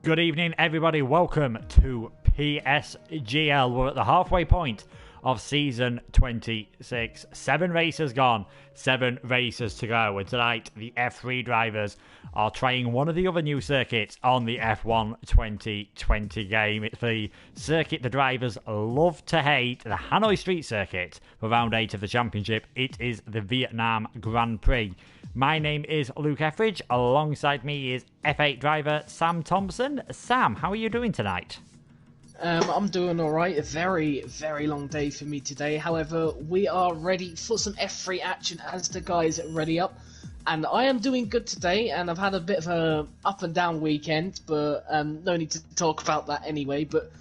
Good evening, everybody. Welcome to PSGL. We're at the halfway point of season 26. 7 races gone, 7 races to go. And tonight, the F3 drivers are trying one of the other new circuits on the F1 2020 game. It's the circuit the drivers love to hate, the Hanoi Street Circuit for round 8 of the championship. It is the Vietnam Grand Prix. My name is Luke Etheridge. Alongside me is F8 driver Sam Thompson. Sam, how are you doing tonight? I'm doing alright. A very, very long day for me today. However, we are ready for some F3 action as the guys ready up. And I am doing good today, and I've had a bit of a up and down weekend, but no need to talk about that anyway. But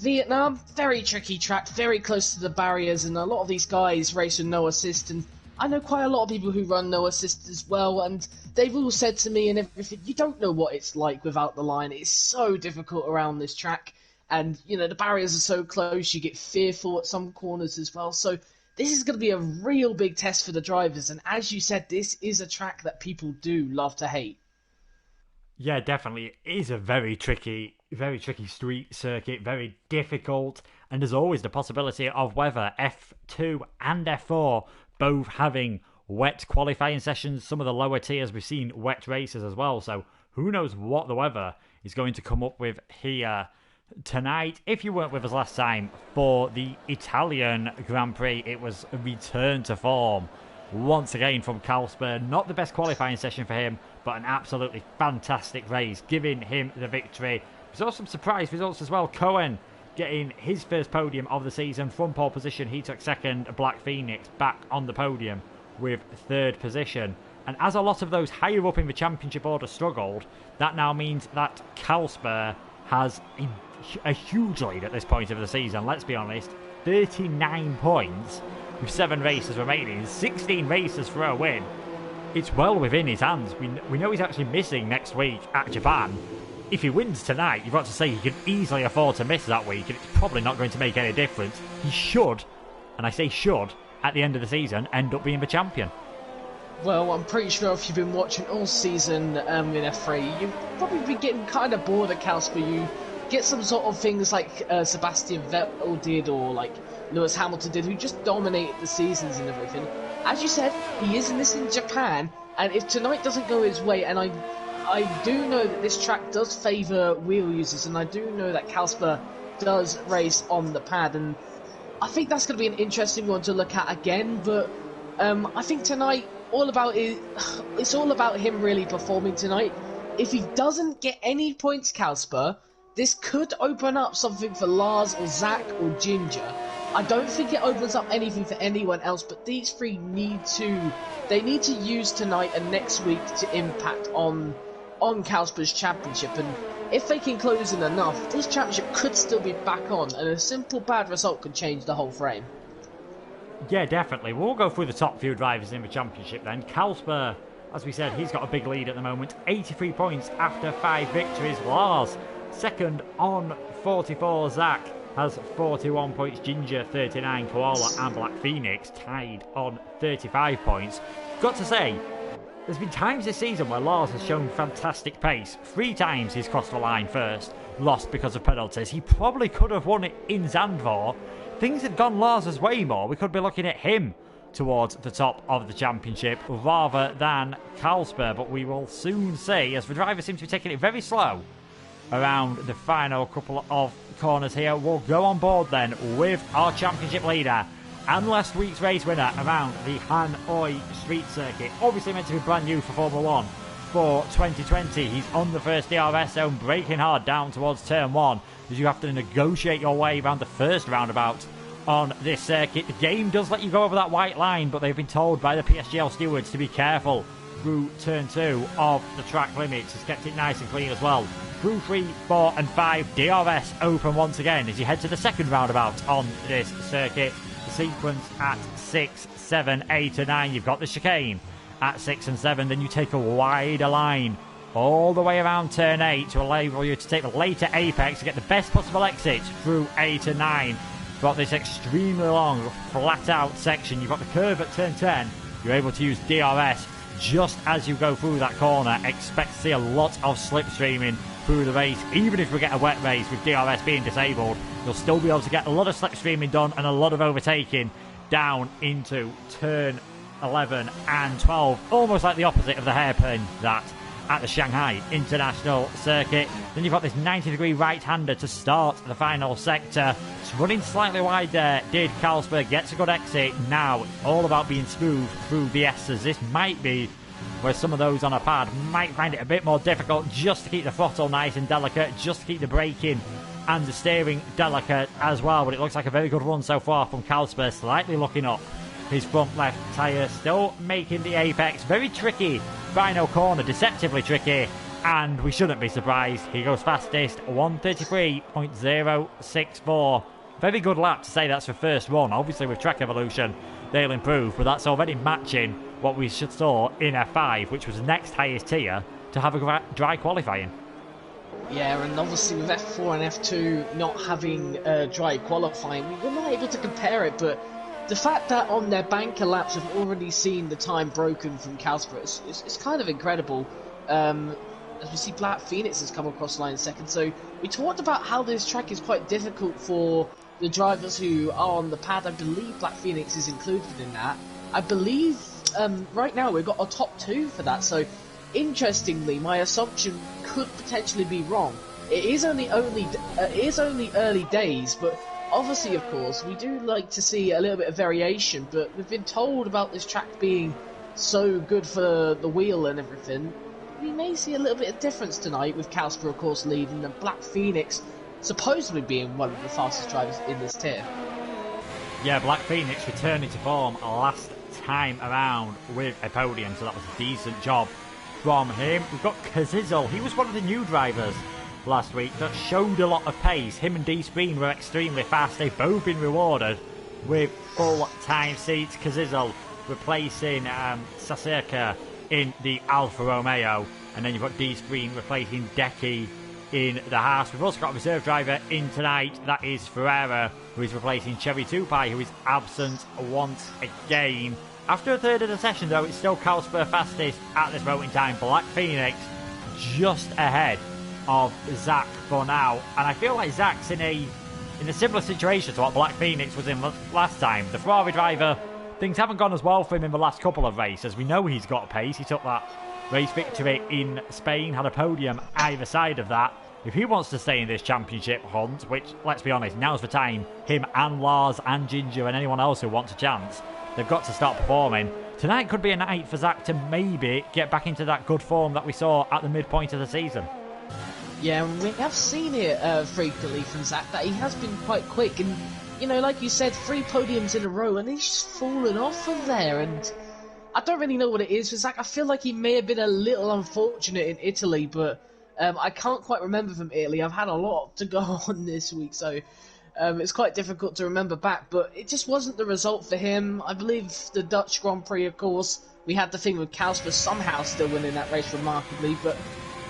Vietnam, very tricky track, very close to the barriers, and a lot of these guys race with no assist, and I know quite a lot of people who run no assist as well, and they've all said to me and everything, you don't know what it's like without the line. It's so difficult around this track, and you know the barriers are so close, you get fearful at some corners as well. So this is going to be a real big test for the drivers, and as you said, this is a track that people do love to hate. Yeah, definitely. It is a very tricky street circuit, very difficult, and there's always the possibility of weather. F2 and F4 both having wet qualifying sessions. Some of the lower tiers, we've seen wet races as well, so who knows what the weather is going to come up with here tonight. If you weren't with us last time for the Italian Grand Prix, it was a return to form once again from Carlsberg. Not the best qualifying session for him, but an absolutely fantastic race, giving him the victory. There's also some surprise results as well. Cohen getting his first podium of the season from pole position. He took second. Black Phoenix back on the podium with third position. And as a lot of those higher up in the championship order struggled, that now means that Carlsberg has a huge lead at this point of the season. Let's be honest, 39 points with 7 races remaining, 16 races for a win. It's well within his hands. We know he's actually missing next week at Japan. If he wins tonight, you've got to say he can easily afford to miss that week, and it's probably not going to make any difference. He should, and I say should, at the end of the season, end up being the champion. Well, I'm pretty sure if you've been watching all season in F3, you've probably been getting kind of bored at Carlsberg. You get some sort of things like Sebastian Vettel did, or like Lewis Hamilton did, who just dominated the seasons and everything. As you said, he is missing Japan, and if tonight doesn't go his way, and I do know that this track does favour wheel users, and I do know that Carlsberg does race on the pad, and I think that's going to be an interesting one to look at again. But I think tonight, it's all about him really performing tonight. If he doesn't get any points, Carlsberg, this could open up something for Lars or Zach or Ginger. I don't think it opens up anything for anyone else, but these three need to use tonight and next week to impact on Carlsberg's championship, and if they can close in enough, this championship could still be back on, and a simple bad result could change the whole frame. Yeah, definitely. We'll go through the top few drivers in the championship then. Carlsberg, as we said, he's got a big lead at the moment, 83 points after 5 victories. Lars, second on 44. Zach has 41 points. Ginger, 39. Koala and Black Phoenix tied on 35 points. Got to say, there's been times this season where Lars has shown fantastic pace. 3 times he's crossed the line first, lost because of penalties. He probably could have won it in Zandvoort. Things had gone Lars's way more. We could be looking at him towards the top of the championship rather than Carlsberg, but we will soon see, as the drivers seem to be taking it very slow around the final couple of corners here. We'll go on board then with our championship leader and last week's race winner around the Hanoi Street Circuit. Obviously meant to be brand new for Formula 1 for 2020. He's on the first DRS zone, braking hard down towards turn 1 as you have to negotiate your way around the first roundabout on this circuit. The game does let you go over that white line, but they've been told by the PSGL stewards to be careful through turn 2 of the track limits. He's kept it nice and clean as well. Through 3, 4 and 5, DRS open once again as you head to the second roundabout on this circuit. The sequence at 6, 7, 8 and 9. You've got the chicane at 6 and 7. Then you take a wider line all the way around turn 8 to allow you to take the later apex to get the best possible exit through 8 and 9. You've got this extremely long, flat out section. You've got the curve at turn 10. You're able to use DRS just as you go through that corner, expect to see a lot of slipstreaming through the race. Even if we get a wet race with DRS being disabled, you'll still be able to get a lot of slipstreaming done and a lot of overtaking down into turn 11 and 12, almost like the opposite of the hairpin that at the Shanghai International Circuit. Then you've got this 90-degree right-hander to start the final sector. It's running slightly wide there. Did Carlsberg, gets a good exit. Now it's all about being smooth through the S's. This might be where some of those on a pad might find it a bit more difficult, just to keep the throttle nice and delicate, just to keep the braking and the steering delicate as well. But it looks like a very good run so far from Carlsberg, slightly looking up his front left tyre, still making the apex. Very tricky final corner, deceptively tricky, and we shouldn't be surprised. He goes fastest, 1:33.064. Very good lap to say that's the first one. Obviously with track evolution they'll improve, but that's already matching what we saw in F5, which was the next highest tier to have a dry qualifying. Yeah, and obviously with F4 and F2 not having dry qualifying, we're not able to compare it, but the fact that on their banker laps we've already seen the time broken from Carlsberg is kind of incredible. As we see Black Phoenix has come across line second, so we talked about how this track is quite difficult for the drivers who are on the pad. I believe Black Phoenix is included in that. I believe right now we've got a top 2 for that, so interestingly my assumption could potentially be wrong. It is only early days, but obviously, of course, we do like to see a little bit of variation, but we've been told about this track being so good for the wheel and everything. We may see a little bit of difference tonight with Carlsberg, of course, leading and Black Phoenix supposedly being one of the fastest drivers in this tier. Yeah, Black Phoenix returning to form last time around with a podium, so that was a decent job from him. We've got Kazizel. He was one of the new drivers last week that showed a lot of pace. Him and D-Spreen were extremely fast. They've both been rewarded with full-time seats. Kazizel replacing Saseka in the Alfa Romeo, and then you've got D-Spreen replacing Decky in the Haas. We've also got a reserve driver in tonight. That is Ferreira, who is replacing Cherry Tupai, who is absent once again. After a third of the session, though, it's still Carlsberg fastest at this moment in time. Black Phoenix just ahead of Zach for now, and I feel like Zach's in a similar situation to what Black Phoenix was in last time. The Ferrari driver, things haven't gone as well for him in the last couple of races. We know he's got pace. He took that race victory in Spain, had a podium either side of that. If he wants to stay in this championship hunt, which, let's be honest, now's the time, him and Lars and Ginger and anyone else who wants a chance, they've got to start performing. Tonight could be a night for Zach to maybe get back into that good form that we saw at the midpoint of the season. Yeah, we have seen it frequently from Zach that he has been quite quick, and you know, like you said, 3 podiums in a row, and he's just fallen off from there. And I don't really know what it is for Zach. I feel like he may have been a little unfortunate in Italy, but I can't quite remember from Italy. I've had a lot to go on this week, so it's quite difficult to remember back. But it just wasn't the result for him. I believe the Dutch Grand Prix, of course, we had the thing with Carlsberg somehow still winning that race remarkably, but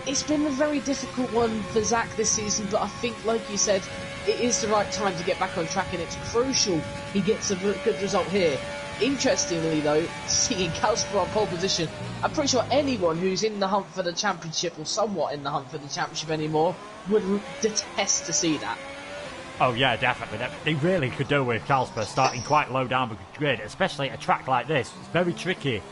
it's been a very difficult one for Zach this season. But I think, like you said, it is the right time to get back on track, and it's crucial he gets a good result here. Interestingly, though, seeing Carlsberg on pole position, I'm pretty sure anyone who's in the hunt for the championship, or somewhat in the hunt for the championship anymore, would detest to see that. Oh yeah, definitely. They really could do with Carlsberg starting quite low down the grid, especially a track like this. It's very tricky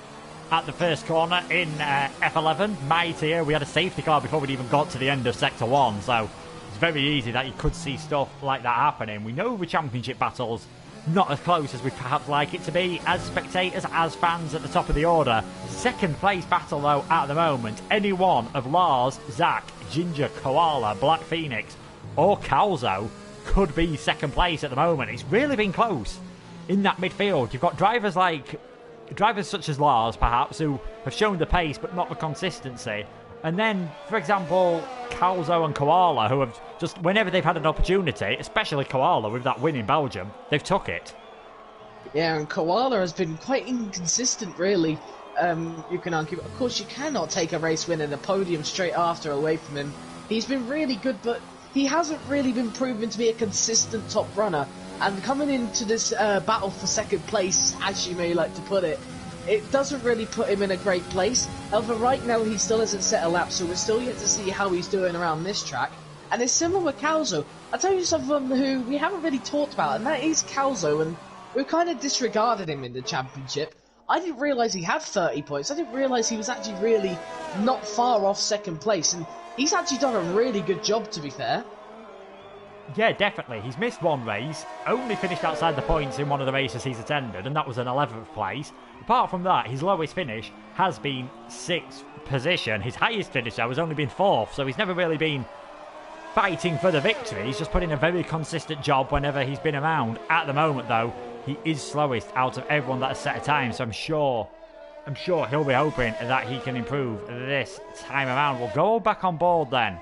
at the first corner in F11. My tier, we had a safety car before we'd even got to the end of Sector 1, so it's very easy that you could see stuff like that happening. We know the championship battles not as close as we perhaps like it to be, as spectators, as fans at the top of the order. Second place battle, though, at the moment. Any one of Lars, Zach, Ginger, Koala, Black Phoenix, or Calzo could be second place at the moment. It's really been close in that midfield. You've got drivers such as Lars, perhaps, who have shown the pace but not the consistency. And then, for example, Calzo and Koala, who have just, whenever they've had an opportunity, especially Koala with that win in Belgium, they've took it. Yeah, and Koala has been quite inconsistent, really. You can argue, of course, you cannot take a race win and a podium straight after away from him. He's been really good, but he hasn't really been proven to be a consistent top runner. And coming into this battle for second place, as you may like to put it, it doesn't really put him in a great place. However, right now he still hasn't set a lap, so we're still yet to see how he's doing around this track. And it's similar with Calzo. I'll tell you someone who we haven't really talked about, and that is Calzo, and we've kind of disregarded him in the championship. I didn't realise he had 30 points. I didn't realise he was actually really not far off second place, and he's actually done a really good job, to be fair. Yeah, definitely. He's missed one race, only finished outside the points in one of the races he's attended, and that was an 11th place. Apart from that, his lowest finish has been 6th position. His highest finish, though, has only been 4th, so he's never really been fighting for the victory. He's just put in a very consistent job whenever he's been around. At the moment, though, he is slowest out of everyone that has set a time, so I'm sure he'll be hoping that he can improve this time around. We'll go back on board then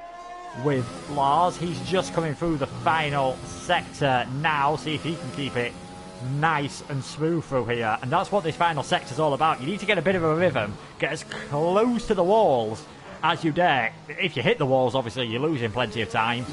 with Lars. He's just coming through the final sector now. See if he can keep it nice and smooth through here. And that's what this final sector's all about. You need to get a bit of a rhythm, get as close to the walls as you dare. If you hit the walls, obviously you're losing plenty of time.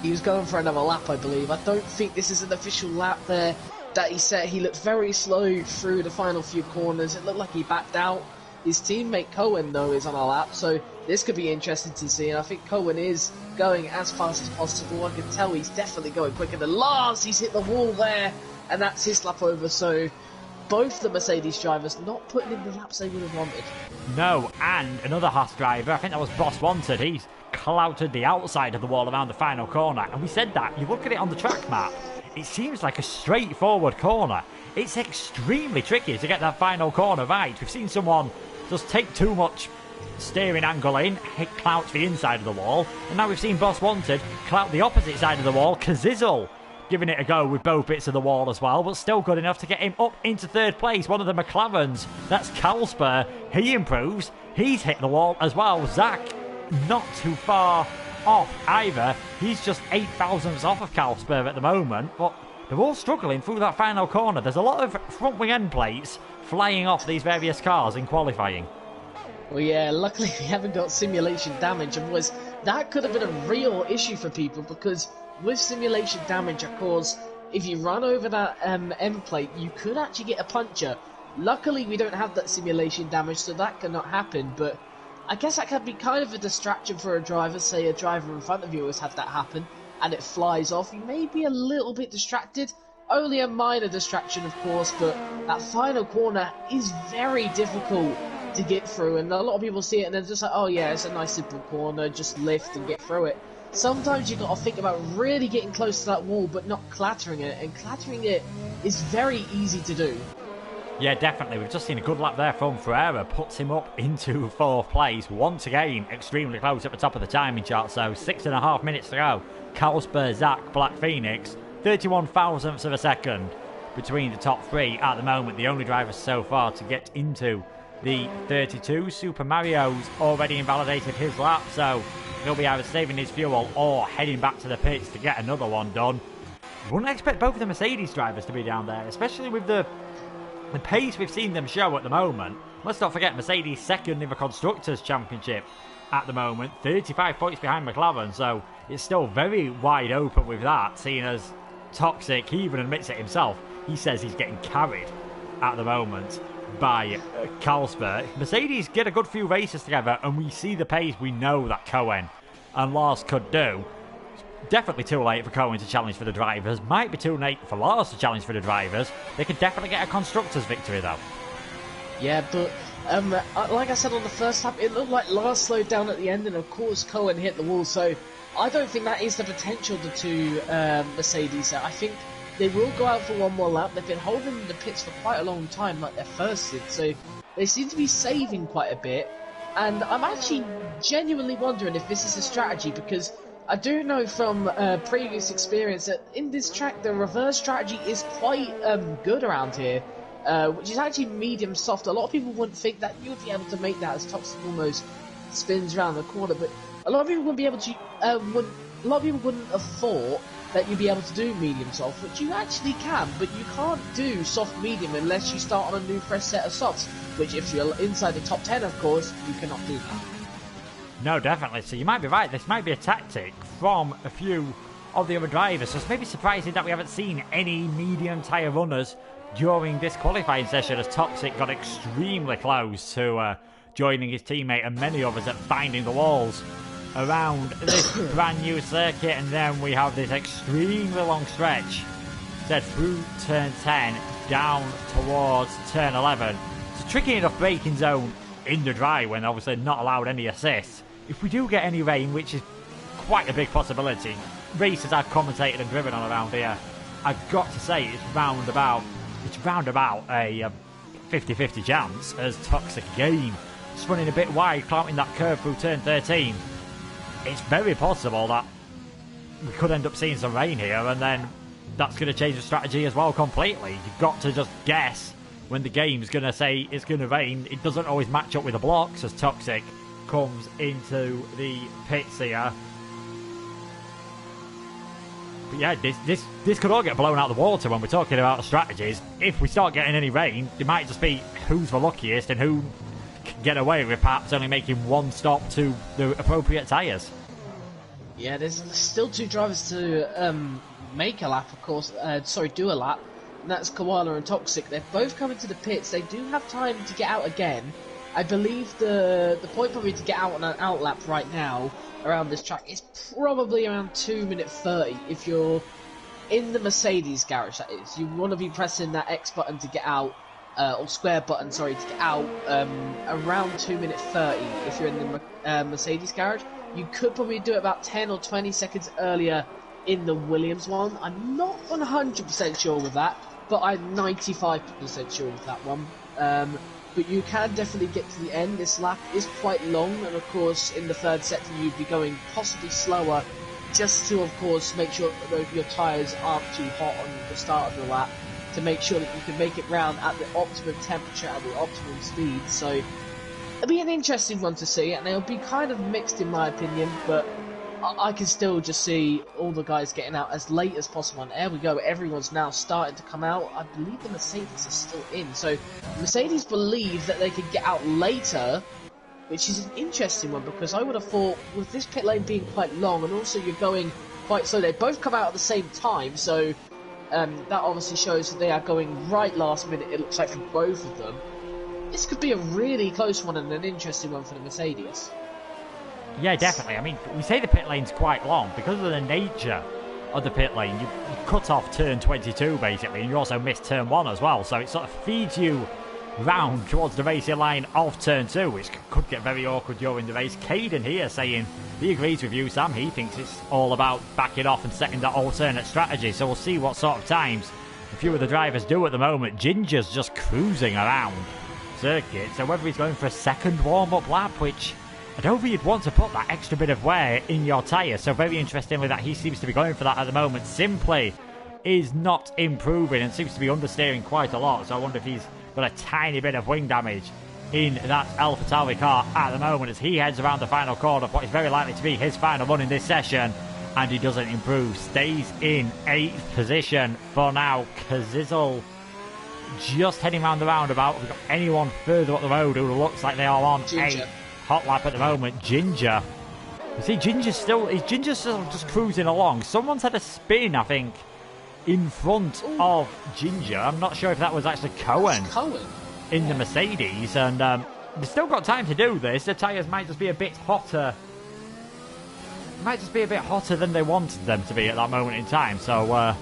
He was going for another lap, I believe. I don't think this is an official lap there that he set. He looked very slow through the final few corners. It looked like he backed out. His teammate Cohen, though, is on a lap, so this could be interesting to see. And I think Cohen is going as fast as possible. I can tell he's definitely going quicker than Lars. He's hit the wall there, and that's his lap over. So both the Mercedes drivers not putting in the laps they would have wanted. No, and another Haas driver, I think that was Boss Wanted, he's clouted the outside of the wall around the final corner. And we said that. You look at it on the track map, it seems like a straightforward corner. It's extremely tricky to get that final corner right. We've seen someone just take too much steering angle in, hit clouts the inside of the wall, and now we've seen Boss Wanted clout the opposite side of the wall. Kazizel giving it a go with both bits of the wall as well, but still good enough to get him up into third place. One of the McLarens, that's Calsper, he improves, he's hit the wall as well. Zach, not too far off either, he's just 8 thousandths off of Calsper at the moment, but they're all struggling through that final corner. There's a lot of front wing end plates flying off these various cars in qualifying. Well, yeah, luckily we haven't got simulation damage, and that could have been a real issue for people, because with simulation damage, of course, if you run over that end plate, you could actually get a puncture. Luckily, we don't have that simulation damage, so that cannot happen, but I guess that can be kind of a distraction for a driver. Say a driver in front of you has had that happen, and it flies off. You may be a little bit distracted. Only a minor distraction, of course, but that final corner is very difficult to get through, and a lot of people see it and they're just like, oh yeah, it's a nice simple corner, just lift and get through it. Sometimes you've got to think about really getting close to that wall but not clattering it, and clattering it is very easy to do. Yeah, definitely. We've just seen a good lap there from Ferreira, puts him up into 4th place. Once again, extremely close at the top of the timing chart, so 6.5 minutes to go. Calsper, Zach, Black Phoenix, 31 thousandths of a second between the top three at the moment. The only driver so far to get into the 32. Super Mario's already invalidated his lap, so he'll be either saving his fuel or heading back to the pits to get another one done. You wouldn't expect both of the Mercedes drivers to be down there, especially with the pace we've seen them show at the moment. Let's not forget Mercedes second in the Constructors' Championship at the moment, 35 points behind McLaren, so it's still very wide open with that, seeing as Toxic, he even admits it himself, he says he's getting carried at the moment by Calsper. If Mercedes get a good few races together and we see the pace we know that Cohen and Lars could do, definitely too late for Cohen to challenge for the drivers, might be too late for Lars to challenge for the drivers. They could definitely get a Constructors victory though. Yeah, but like I said on the first lap, it looked like Lars slowed down at the end, and of course Cohen hit the wall, so I don't think that is the potential of the two Mercedes. I think they will go out for one more lap. They've been holding the pits for quite a long time, like their first stint, so they seem to be saving quite a bit, and I'm actually genuinely wondering if this is a strategy, because I do know from previous experience that in this track the reverse strategy is quite good around here, which is actually medium soft. A lot of people wouldn't think that you would be able to make that as Toxic almost spins around the corner, but a lot of people wouldn't be able to. A lot of people wouldn't have thought that you'd be able to do medium soft, which you actually can, but you can't do soft medium unless you start on a new fresh set of softs, which if you're inside the top 10, of course, you cannot do that. No, definitely. So you might be right. This might be a tactic from a few of the other drivers. So it's maybe surprising that we haven't seen any medium tyre runners during this qualifying session, as Toxic got extremely close to joining his teammate and many others at finding the walls around this brand new circuit. And then we have this extremely long stretch said through turn 10 down towards turn 11. It's a tricky enough braking zone in the dry when obviously not allowed any assists. If we do get any rain, which is quite a big possibility, races I've commentated and driven on around here, I've got to say it's round about a 50-50 chance, as Toxic again just running a bit wide, clouting that curve through turn 13. It's very possible that we could end up seeing some rain here, and then that's going to change the strategy as well completely. You've got to just guess when the game's going to say it's going to rain. It doesn't always match up with the blocks, as Toxic comes into the pits here. But yeah, this could all get blown out of the water when we're talking about strategies. If we start getting any rain, it might just be who's the luckiest and who can get away with perhaps only making one stop to the appropriate tyres. Yeah, there's still two drivers to make a lap, of course. Do a lap. And that's Koala and Toxic. They're both coming to the pits. They do have time to get out again. I believe the point probably to get out on an out lap right now around this track is probably around 2:30 if you're in the Mercedes garage, that is. You want to be pressing that X button to get out, or square button, sorry, to get out around 2:30 if you're in the Mercedes garage. You could probably do it about 10 or 20 seconds earlier in the Williams one. I'm not 100% sure with that, but I'm 95% sure with that one. But you can definitely get to the end. This lap is quite long, and of course in the third sector you'd be going possibly slower, just to of course make sure that your tyres aren't too hot on the start of the lap, to make sure that you can make it round at the optimum temperature, at the optimum speed. So it'll be an interesting one to see, and it'll be kind of mixed in my opinion, but I can still just see all the guys getting out as late as possible. And there we go, everyone's now starting to come out. I believe the Mercedes is still in, so Mercedes believe that they could get out later, which is an interesting one, because I would have thought with this pit lane being quite long, and also you're going quite slow, they both come out at the same time, so that obviously shows that they are going right last minute, it looks like, for both of them. This could be a really close one and an interesting one for the Mercedes. Yeah, definitely. I mean, we say the pit lane's quite long because of the nature of the pit lane. You cut off turn 22 basically, and you also miss turn 1 as well, so it sort of feeds you round towards the racing line of turn 2, which could get very awkward during the race. Caden here saying he agrees with you, Sam. He thinks it's all about backing off and setting that alternate strategy, so we'll see what sort of times a few of the drivers do at the moment. Ginger's just cruising around circuit, so whether he's going for a second warm-up lap, which I don't think you'd want to put that extra bit of wear in your tyre, so very interestingly that he seems to be going for that at the moment. Simply is not improving and seems to be understeering quite a lot, so I wonder if he's got a tiny bit of wing damage in that AlphaTauri car at the moment as he heads around the final corner of what is very likely to be his final run in this session, and he doesn't improve. Stays in 8th position for now. Kazizel just heading round the roundabout. We've got anyone further up the road who looks like they are on a hot lap at the moment. Ginger. You see, Ginger's still just cruising along. Someone's had a spin, I think, in front of Ginger. I'm not sure if that was actually Cohen in the Mercedes, and they've still got time to do this. The tyres might just be a bit hotter. Might just be a bit hotter than they wanted them to be at that moment in time. So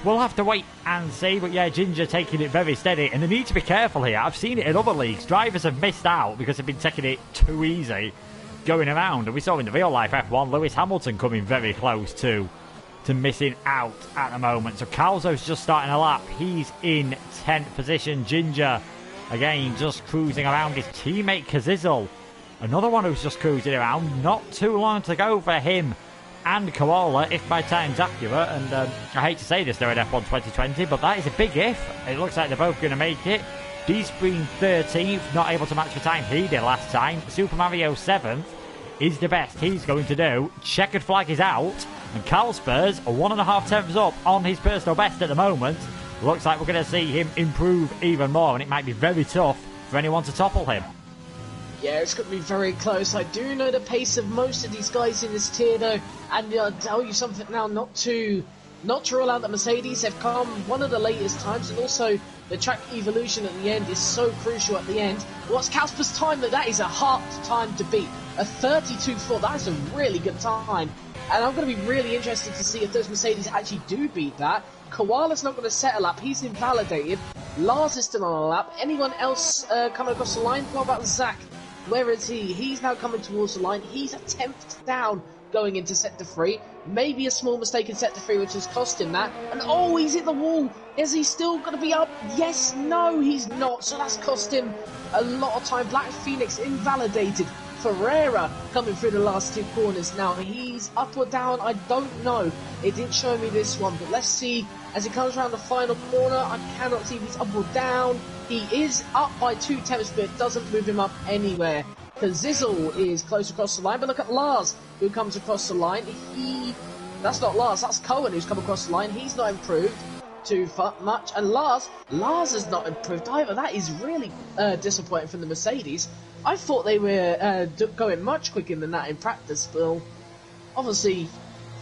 we'll have to wait and see. But yeah, Ginger taking it very steady, and they need to be careful here. I've seen it in other leagues. Drivers have missed out because they've been taking it too easy going around, and we saw in the real life F1 Lewis Hamilton coming very close to missing out at the moment. So Calzo's just starting a lap. He's in 10th position. Ginger again just cruising around his teammate Kazizel, another one who's just cruising around. Not too long to go for him and Koala, if my time's accurate. And I hate to say this, they're in F1 2020, but that is a big if. It looks like they're both going to make it. D-Spring 13th, not able to match the time he did last time. Super Mario 7th is the best he's going to do. Checkered flag is out, and Carlsberg's 1.5 tenths up on his personal best at the moment. Looks like we're going to see him improve even more, and it might be very tough for anyone to topple him. Yeah, it's going to be very close. I do know the pace of most of these guys in this tier, though, and I'll tell you something now, not to rule out that Mercedes have come one of the latest times, and also the track evolution at the end is so crucial at the end. What's Kasper's time? That is a hard time to beat. A 32.4, that is a really good time. And I'm going to be really interested to see if those Mercedes actually do beat that. Koala's not going to set a lap, he's invalidated. Lars is still on a lap. Anyone else coming across the line? What about Zach? Where is he? He's now coming towards the line. He's a 10th down going into sector 3. Maybe a small mistake in sector 3 which has cost him that. And oh, he's hit the wall. Is he still going to be up? Yes, no, he's not. So that's cost him a lot of time. Black Phoenix invalidated. Ferreira coming through the last 2 corners now. He's up or down, I don't know. It didn't show me this one, but let's see as he comes around the final corner. I cannot see if he's up or down. He is up by 2 tenths, but it doesn't move him up anywhere. Because Zizzle is close across the line, but look at Lars, who comes across the line. That's not Lars, that's Cohen who's come across the line. He's not improved too much, and Lars has not improved either. That is really disappointing from the Mercedes. I thought they were going much quicker than that in practice. Well, obviously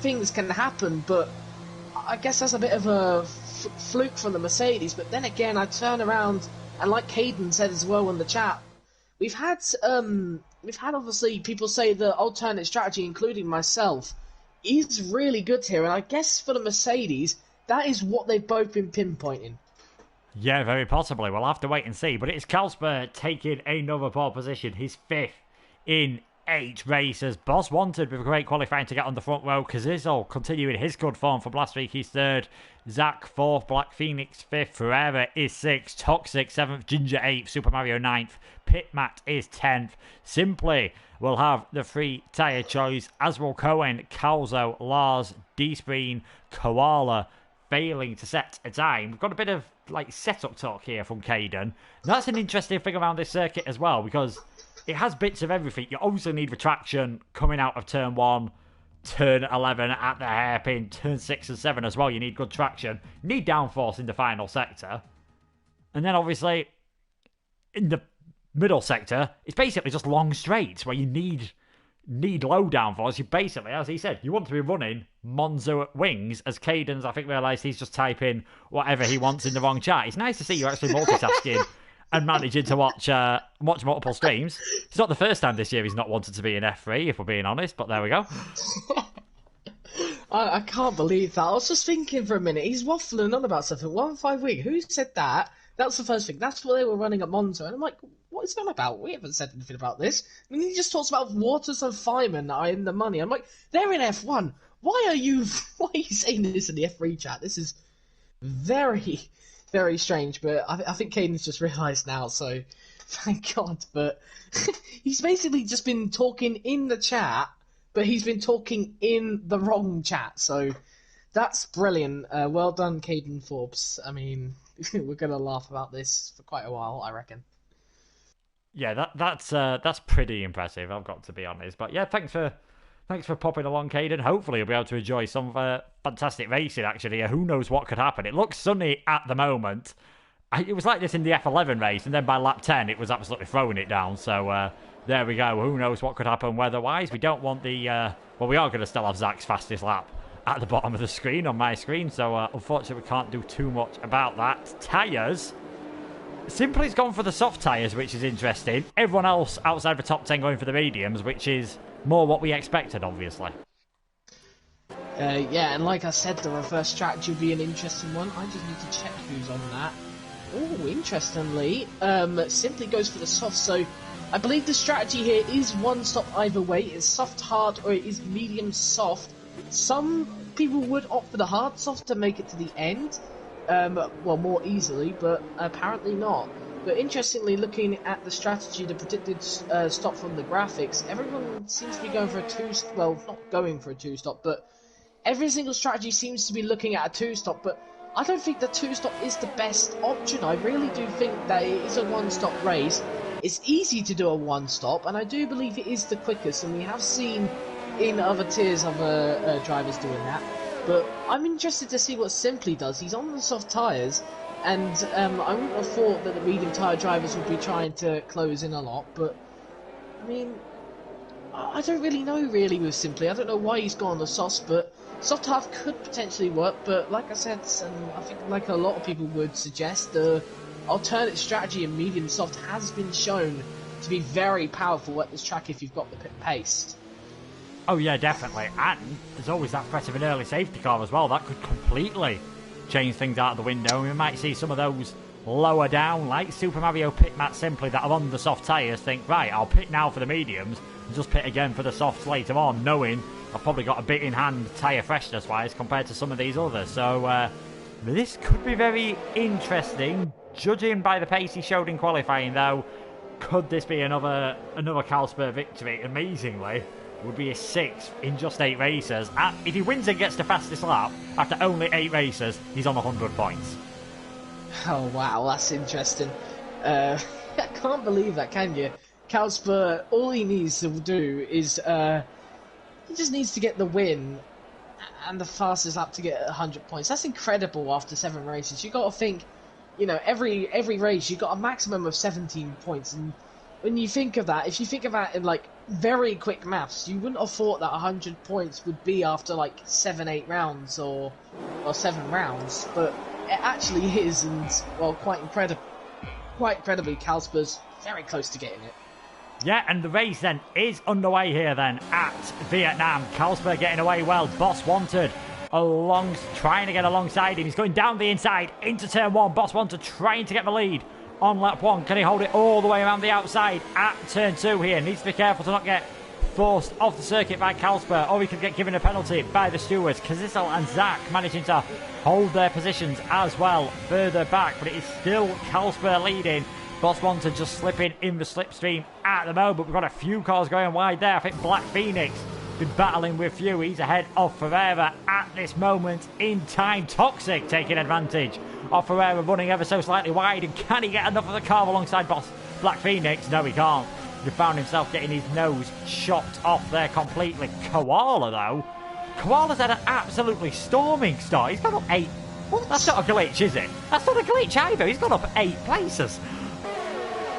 things can happen, but I guess that's a bit of a fluke from the Mercedes. But then again, I turn around and, like Caden said as well in the chat, we've had obviously people say the alternate strategy, including myself, is really good here, and I guess for the Mercedes, that is what they've both been pinpointing. Yeah, very possibly. We'll have to wait and see. But it's Kasper taking another pole position. His 5th in 8 races. Boss Wanted with great qualifying to get on the front row. Kazizel continuing his good form from last week. He's 3rd. Zach 4th. Black Phoenix 5th. Ferreira is 6th. Toxic 7th. Ginger 8th. Super Mario 9th. Pitmat is 10th. Simply will have the free tyre choice, as will Cohen, Calzo, Lars, D-Spreen, Koala, failing to set a time. We've got a bit of setup talk here from Caden. That's an interesting thing around this circuit as well, because it has bits of everything. You obviously need retraction coming out of turn 1, turn 11 at the hairpin, turn 6 and 7 as well. You need good traction. You need downforce in the final sector. And then obviously in the middle sector, it's basically just long straights where you need low downforce. You basically, as he said, you want to be running Monzo at wings, as Caden's, I think, realised he's just typing whatever he wants in the wrong chat. It's nice to see you actually multitasking and managing to watch multiple streams. It's not the first time this year he's not wanted to be in F3, if we're being honest, but there we go. I can't believe that. I was just thinking for a minute, he's waffling on about something. 1-5 week, who said that? That's the first thing. That's what they were running at Monzo. And I'm like, what is that about? We haven't said anything about this. I mean, he just talks about Waters and Feynman are in the money. I'm like, they're in F1. Why are you saying this in the F3 chat? This is very, very strange. But I think Caden's just realised now, so thank God. But he's basically just been talking in the chat, but he's been talking in the wrong chat. So that's brilliant. Well done, Caden Forbes. I mean, we're going to laugh about this for quite a while, I reckon. Yeah, that's pretty impressive, I've got to be honest. But yeah, thanks for popping along, Caden. Hopefully you'll be able to enjoy some fantastic racing actually. Who knows what could happen. It looks sunny at the moment. It was like this in the F11 race, and then by lap 10 it was absolutely throwing it down. So there we go. Who knows what could happen weather-wise. We don't want the... well, we are going to still have Zach's fastest lap at the bottom of the screen on my screen, so unfortunately we can't do too much about that. Tyres. Simply's gone for the soft tyres, which is interesting. Everyone else outside the top 10 going for the mediums, which is more what we expected, obviously. Yeah, and like I said, the reverse strategy will be an interesting one. I just need to check who's on that. Oh, interestingly, Simply goes for the soft, so I believe the strategy here is one stop either way. It's soft hard or it is medium soft. Some people would opt for the hard soft to make it to the end, well, more easily, but apparently not. But interestingly, looking at the strategy, the predicted stop from the graphics, everyone seems to be going for a well, not going for a two-stop, but every single strategy seems to be looking at a two-stop, but I don't think the two-stop is the best option. I really do think that it is a one-stop race. It's easy to do a one-stop, and I do believe it is the quickest, and we have seen in other tiers other drivers doing that. But I'm interested to see what Simply does. He's on the soft tyres, and I wouldn't have thought that the medium tyre drivers would be trying to close in a lot, but I mean, I don't really know, really, with Simply. I don't know why he's gone on the softs, but soft half could potentially work. But like I said, and I think like a lot of people would suggest, the alternate strategy in medium soft has been shown to be very powerful at this track if you've got the pit pace. Oh yeah, definitely. And there's always that threat of an early safety car as well. That could completely change things out of the window. We might see some of those lower down, like Super Mario pit mats simply, that are on the soft tyres, think, right, I'll pit now for the mediums and just pit again for the softs later on, knowing I've probably got a bit in hand tyre freshness wise compared to some of these others. So this could be very interesting. Judging by the pace he showed in qualifying though, could this be another Carlsberg victory? Amazingly, it would be a 6th in just 8 races. If he wins and gets the fastest lap after only 8 races, he's on 100 points. Oh wow, that's interesting. I can't believe that, can you? Carlsberg, all he needs to do is he just needs to get the win and the fastest lap to get 100 points. That's incredible after 7 races. You got to think, you know, every race you got a maximum of 17 points, and when you think of that, if you think of that in like very quick maths, you wouldn't have thought that 100 points would be after like 7-8 rounds or 7 rounds, but it actually is, and well, quite incredibly, Carlsberg's very close to getting it. Yeah, and the race then is underway here then at Vietnam. Carlsberg getting away well. Boss Wanted trying to get alongside him. He's going down the inside into turn 1. Boss Wanted trying to get the lead on lap 1. Can he hold it all the way around the outside at turn 2 here? Needs to be careful to not get forced off the circuit by Carlsberg, or he could get given a penalty by the stewards. Kazissel and Zach managing to hold their positions as well further back, but it is still Carlsberg leading. Boss Wanted just slipping in the slipstream at the moment. We've got a few cars going wide there. I think Black Phoenix been battling with few. He's ahead of Ferreira at this moment in time. Toxic taking advantage of Ferreira, running ever so slightly wide. And can he get enough of the car alongside Black Phoenix? No, he can't. He found himself getting his nose chopped off there completely. Koala, though. Koala's had an absolutely storming start. He's gone up 8. Well, that's not a glitch, is it? That's not a glitch either. He's gone up 8 places.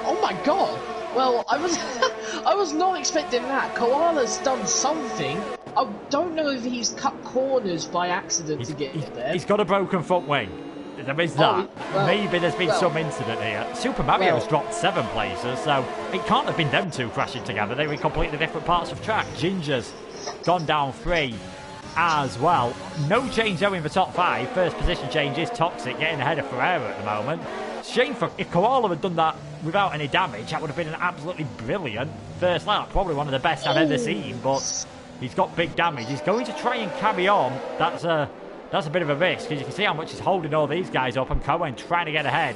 Oh my god! Well, I was not expecting that. Koala's done something. I don't know if he's cut corners by accident to get there. He's got a broken foot wing. There is that. Maybe there's been some incident here. Super Mario's dropped 7 places, so it can't have been them two crashing together. They were in completely different parts of track. Ginger's gone down 3 as well. No change though in the top 5. First position change is Toxic, getting ahead of Ferreira at the moment. Shame for if Koala had done that without any damage, that would have been an absolutely brilliant first lap. Probably one of the best I've ever seen, but he's got big damage. He's going to try and carry on. That's a bit of a risk, because you can see how much he's holding all these guys up, and Cohen trying to get ahead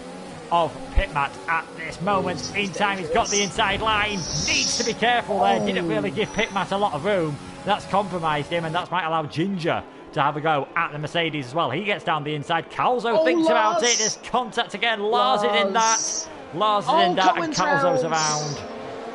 of Pitmat at this moment in time. He's got the inside line. Needs to be careful there. Didn't really give Pitmat a lot of room. That's compromised him, and that might allow Ginger to have a go at the Mercedes as well. He gets down the inside. Calzo thinks about it. There's contact again. Lars is in that. Lars is in that, and Calzo's around.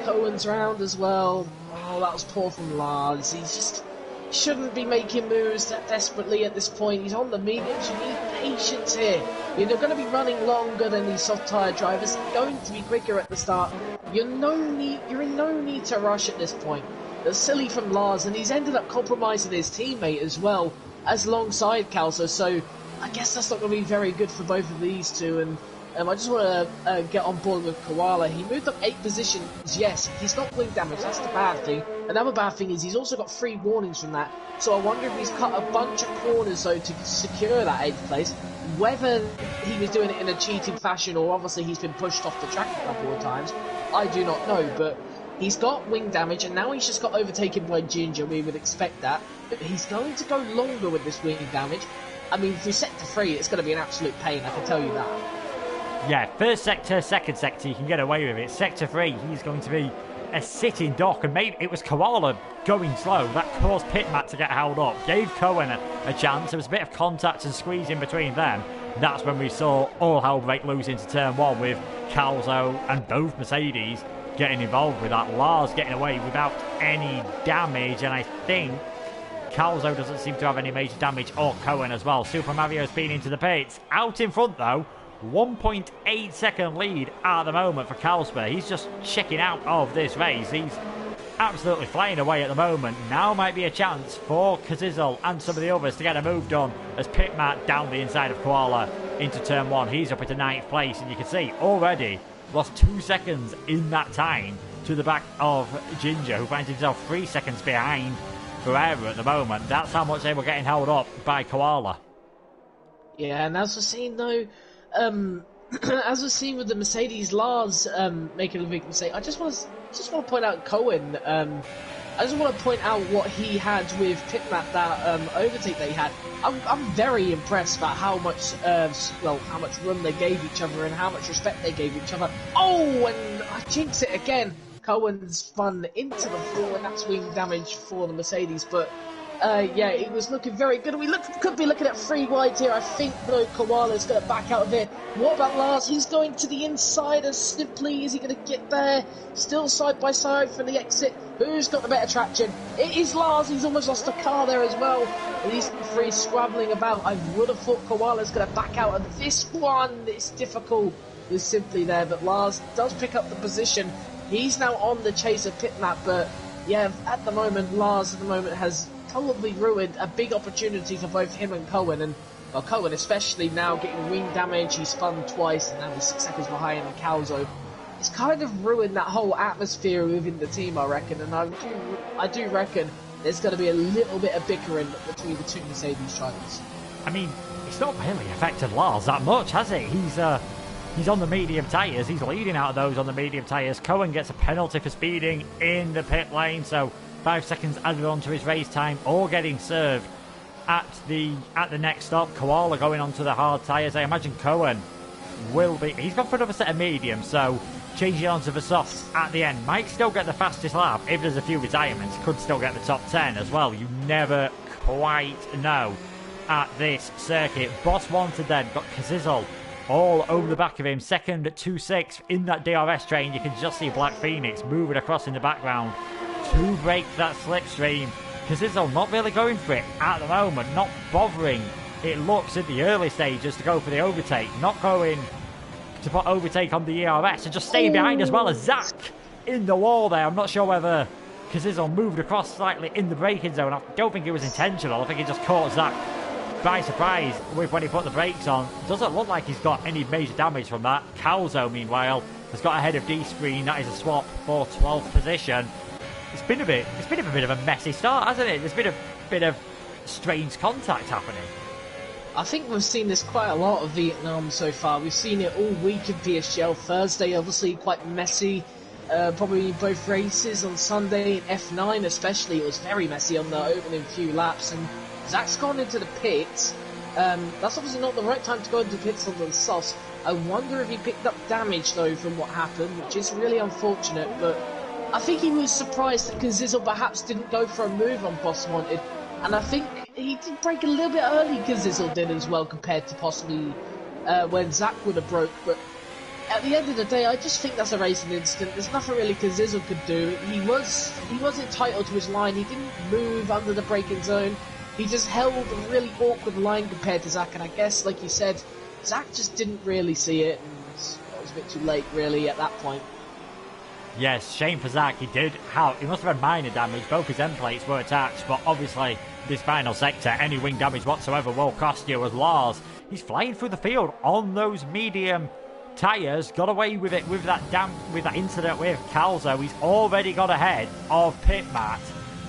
Cohen's round as well. Oh, that was poor from Lars. He just shouldn't be making moves that desperately at this point. He's on the mediums. You need patience here. You're going to be running longer than these soft tyre drivers. You're going to be quicker at the start. You're in no need to rush at this point. That's silly from Lars, and he's ended up compromising his teammate as well as alongside Calzo, so I guess that's not going to be very good for both of these two. And I just want to get on board with Koala. He moved up 8 positions. Yes, he's got wing damage. That's the bad thing. Another bad thing is he's also got 3 warnings from that. So I wonder if he's cut a bunch of corners though to secure that 8th place. Whether he was doing it in a cheating fashion, or obviously he's been pushed off the track a couple of times, I do not know. But he's got wing damage, and now he's just got overtaken by Ginger. We would expect that. But he's going to go longer with this wing damage. I mean, for sector 3, it's going to be an absolute pain, I can tell you that. Yeah, first sector, second sector, you can get away with it. Sector 3, he's going to be a sitting dock, and maybe it was Koala going slow that caused Pitmat to get held up. Gave Cohen a chance. There was a bit of contact and squeeze in between them. That's when we saw all hell break loose into turn 1 with Calzo and both Mercedes getting involved with that. Lars getting away without any damage, and I think Calzo doesn't seem to have any major damage, or Cohen as well. Super Mario's been into the pits. Out in front though, 1.8 second lead at the moment for Kalsper. He's just checking out of this race. He's absolutely flying away at the moment. Now might be a chance for Kazizel and some of the others to get a move done as Pitmat down the inside of Koala into turn 1. He's up into 9th place, and you can see already lost 2 seconds in that time to the back of Ginger, who finds himself 3 seconds behind Ferreira at the moment. That's how much they were getting held up by Koala. Yeah, and as we're seeing though, as we're seeing with the Mercedes, Lars making a big mistake. I just want to point out Cohen. I just want to point out what he had with Pitmat, that overtake that he had. I'm very impressed about how much how much run they gave each other and how much respect they gave each other. Oh, and I jinx it again. Cohen's spun into the floor, and that's wing damage for the Mercedes. But yeah, it was looking very good. We could be looking at 3 wides here. I think though Koala's going to back out of it. What about Lars? He's going to the inside as simply. Is he going to get there? Still side by side for the exit. Who's got the better traction? It is Lars. He's almost lost a car there as well. These 3 scrabbling about. I would have thought Koala's going to back out of this one. It's difficult with Simply there, but Lars does pick up the position. He's now on the chase of Pitmat, but yeah, at the moment, Lars has probably ruined a big opportunity for both him and Cohen, and well, Cohen especially now getting wing damage. He spun twice, and now he's 6 seconds behind Calzo. It's kind of ruined that whole atmosphere within the team, I reckon, and I do reckon there's going to be a little bit of bickering between the 2 Mercedes drivers. I mean, it's not really affected Lars that much, has it? He's on the medium tyres. He's leading out of those on the medium tyres. Cohen gets a penalty for speeding in the pit lane, so 5 seconds added on to his race time, or getting served at the next stop. Koala going onto the hard tyres. I imagine Cohen will be... He's gone for another set of mediums, so changing onto the softs at the end. Might still get the fastest lap. If there's a few retirements, could still get the top 10 as well. You never quite know at this circuit. Boss Wanted then got Kazizel all over the back of him. Second 2-6 in that DRS train. You can just see Black Phoenix moving across in the background to break that slipstream. Kazizel not really going for it at the moment, not bothering, it looks, at the early stages to go for the overtake, not going to put overtake on the ERS and just staying behind as well as Zach in the wall there. I'm not sure whether Kazizel moved across slightly in the braking zone. I don't think it was intentional. I think he just caught Zach by surprise with when he put the brakes on. Doesn't look like he's got any major damage from that. Calzo, meanwhile, has got ahead of D-Screen. That is a swap for 12th position. It's been a bit of a messy start, hasn't it? There's been a bit of strange contact happening. I think we've seen this quite a lot of Vietnam so far. We've seen it all week in PSGL. Thursday, obviously, quite messy. Probably both races on Sunday. In F9 especially, it was very messy on the opening few laps. And Zach's gone into the pits. That's obviously not the right time to go into pits on the softs. I wonder if he picked up damage, though, from what happened, which is really unfortunate. But I think he was surprised that Kazizel perhaps didn't go for a move on Boss Wanted. And I think he did break a little bit early, Kazizel did as well, compared to possibly when Zach would have broke. But at the end of the day, I just think that's a racing incident. There's nothing really Kazizel could do. He was entitled to his line. He didn't move under the braking zone. He just held a really awkward line compared to Zach. And I guess, like you said, Zach just didn't really see it. And it was a bit too late, really, at that point. Yes, shame for Zach. He must have had minor damage. Both his end plates were attached, but obviously this final sector, any wing damage whatsoever will cost you. As Lars, he's flying through the field on those medium tyres. Got away with it with that incident with Calzo. He's already got ahead of Pitmat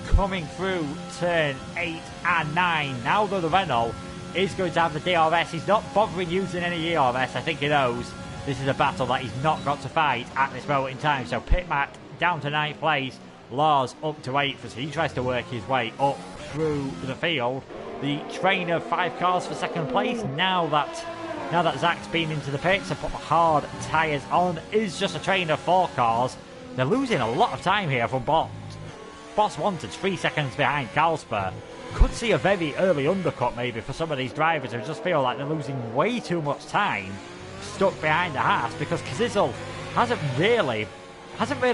coming through turn 8 and 9. Now though the Renault is going to have the DRS, he's not bothering using any ERS. I think he knows this is a battle that he's not got to fight at this moment in time. So Pitmat down to 9th place, Lars up to 8th as he tries to work his way up through the field. The train of 5 cars for second place. Now that Zach's been into the pits and put the hard tyres on, is just a train of 4 cars. They're losing a lot of time here from Boss Wanted 3 seconds behind Kalsper. Could see a very early undercut maybe for some of these drivers who just feel like they're losing way too much time stuck behind the Haas, because Kazizel hasn't really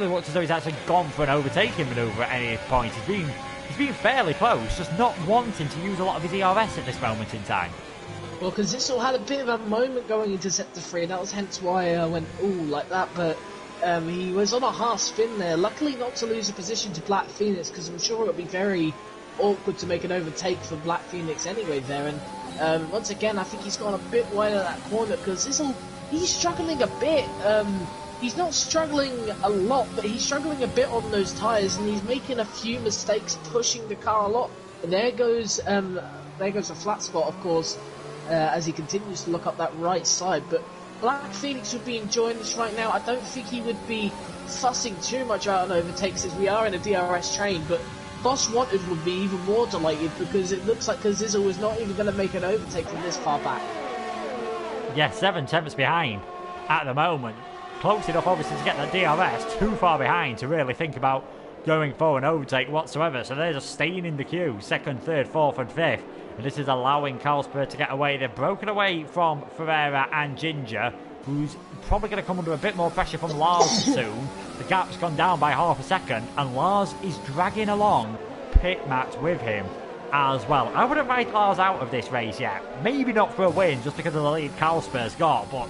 looked as though he's actually gone for an overtaking manoeuvre at any point. He's been fairly close, just not wanting to use a lot of his ERS at this moment in time. Well, because this all had a bit of a moment going into sector 3, and that was hence why I went, ooh, like that, but he was on a half spin there. Luckily not to lose a position to Black Phoenix, because I'm sure it would be very awkward to make an overtake for Black Phoenix anyway there, and once again, I think he's gone a bit wide of that corner, because he's struggling a bit. He's not struggling a lot, but he's struggling a bit on those tyres, and he's making a few mistakes, pushing the car a lot. And there goes a flat spot, of course, as he continues to look up that right side. But Black Phoenix would be enjoying this right now. I don't think he would be fussing too much out on overtakes, as we are in a DRS train, but Boss Wanted would be even more delighted, because it looks like Kazizel was not even going to make an overtake from this far back. Yeah, 7 tenths behind at the moment. Close enough, obviously, to get that DRS, too far behind to really think about going for an overtake whatsoever. So they're just staying in the queue, 2nd, 3rd, 4th and 5th. And this is allowing Carlsberg to get away. They've broken away from Ferreira and Ginger, who's probably going to come under a bit more pressure from Lars soon. The gap's gone down by half a second, and Lars is dragging along Pit Matt with him as well. I wouldn't write Lars out of this race yet. Maybe not for a win, just because of the lead Carlsberg's got, but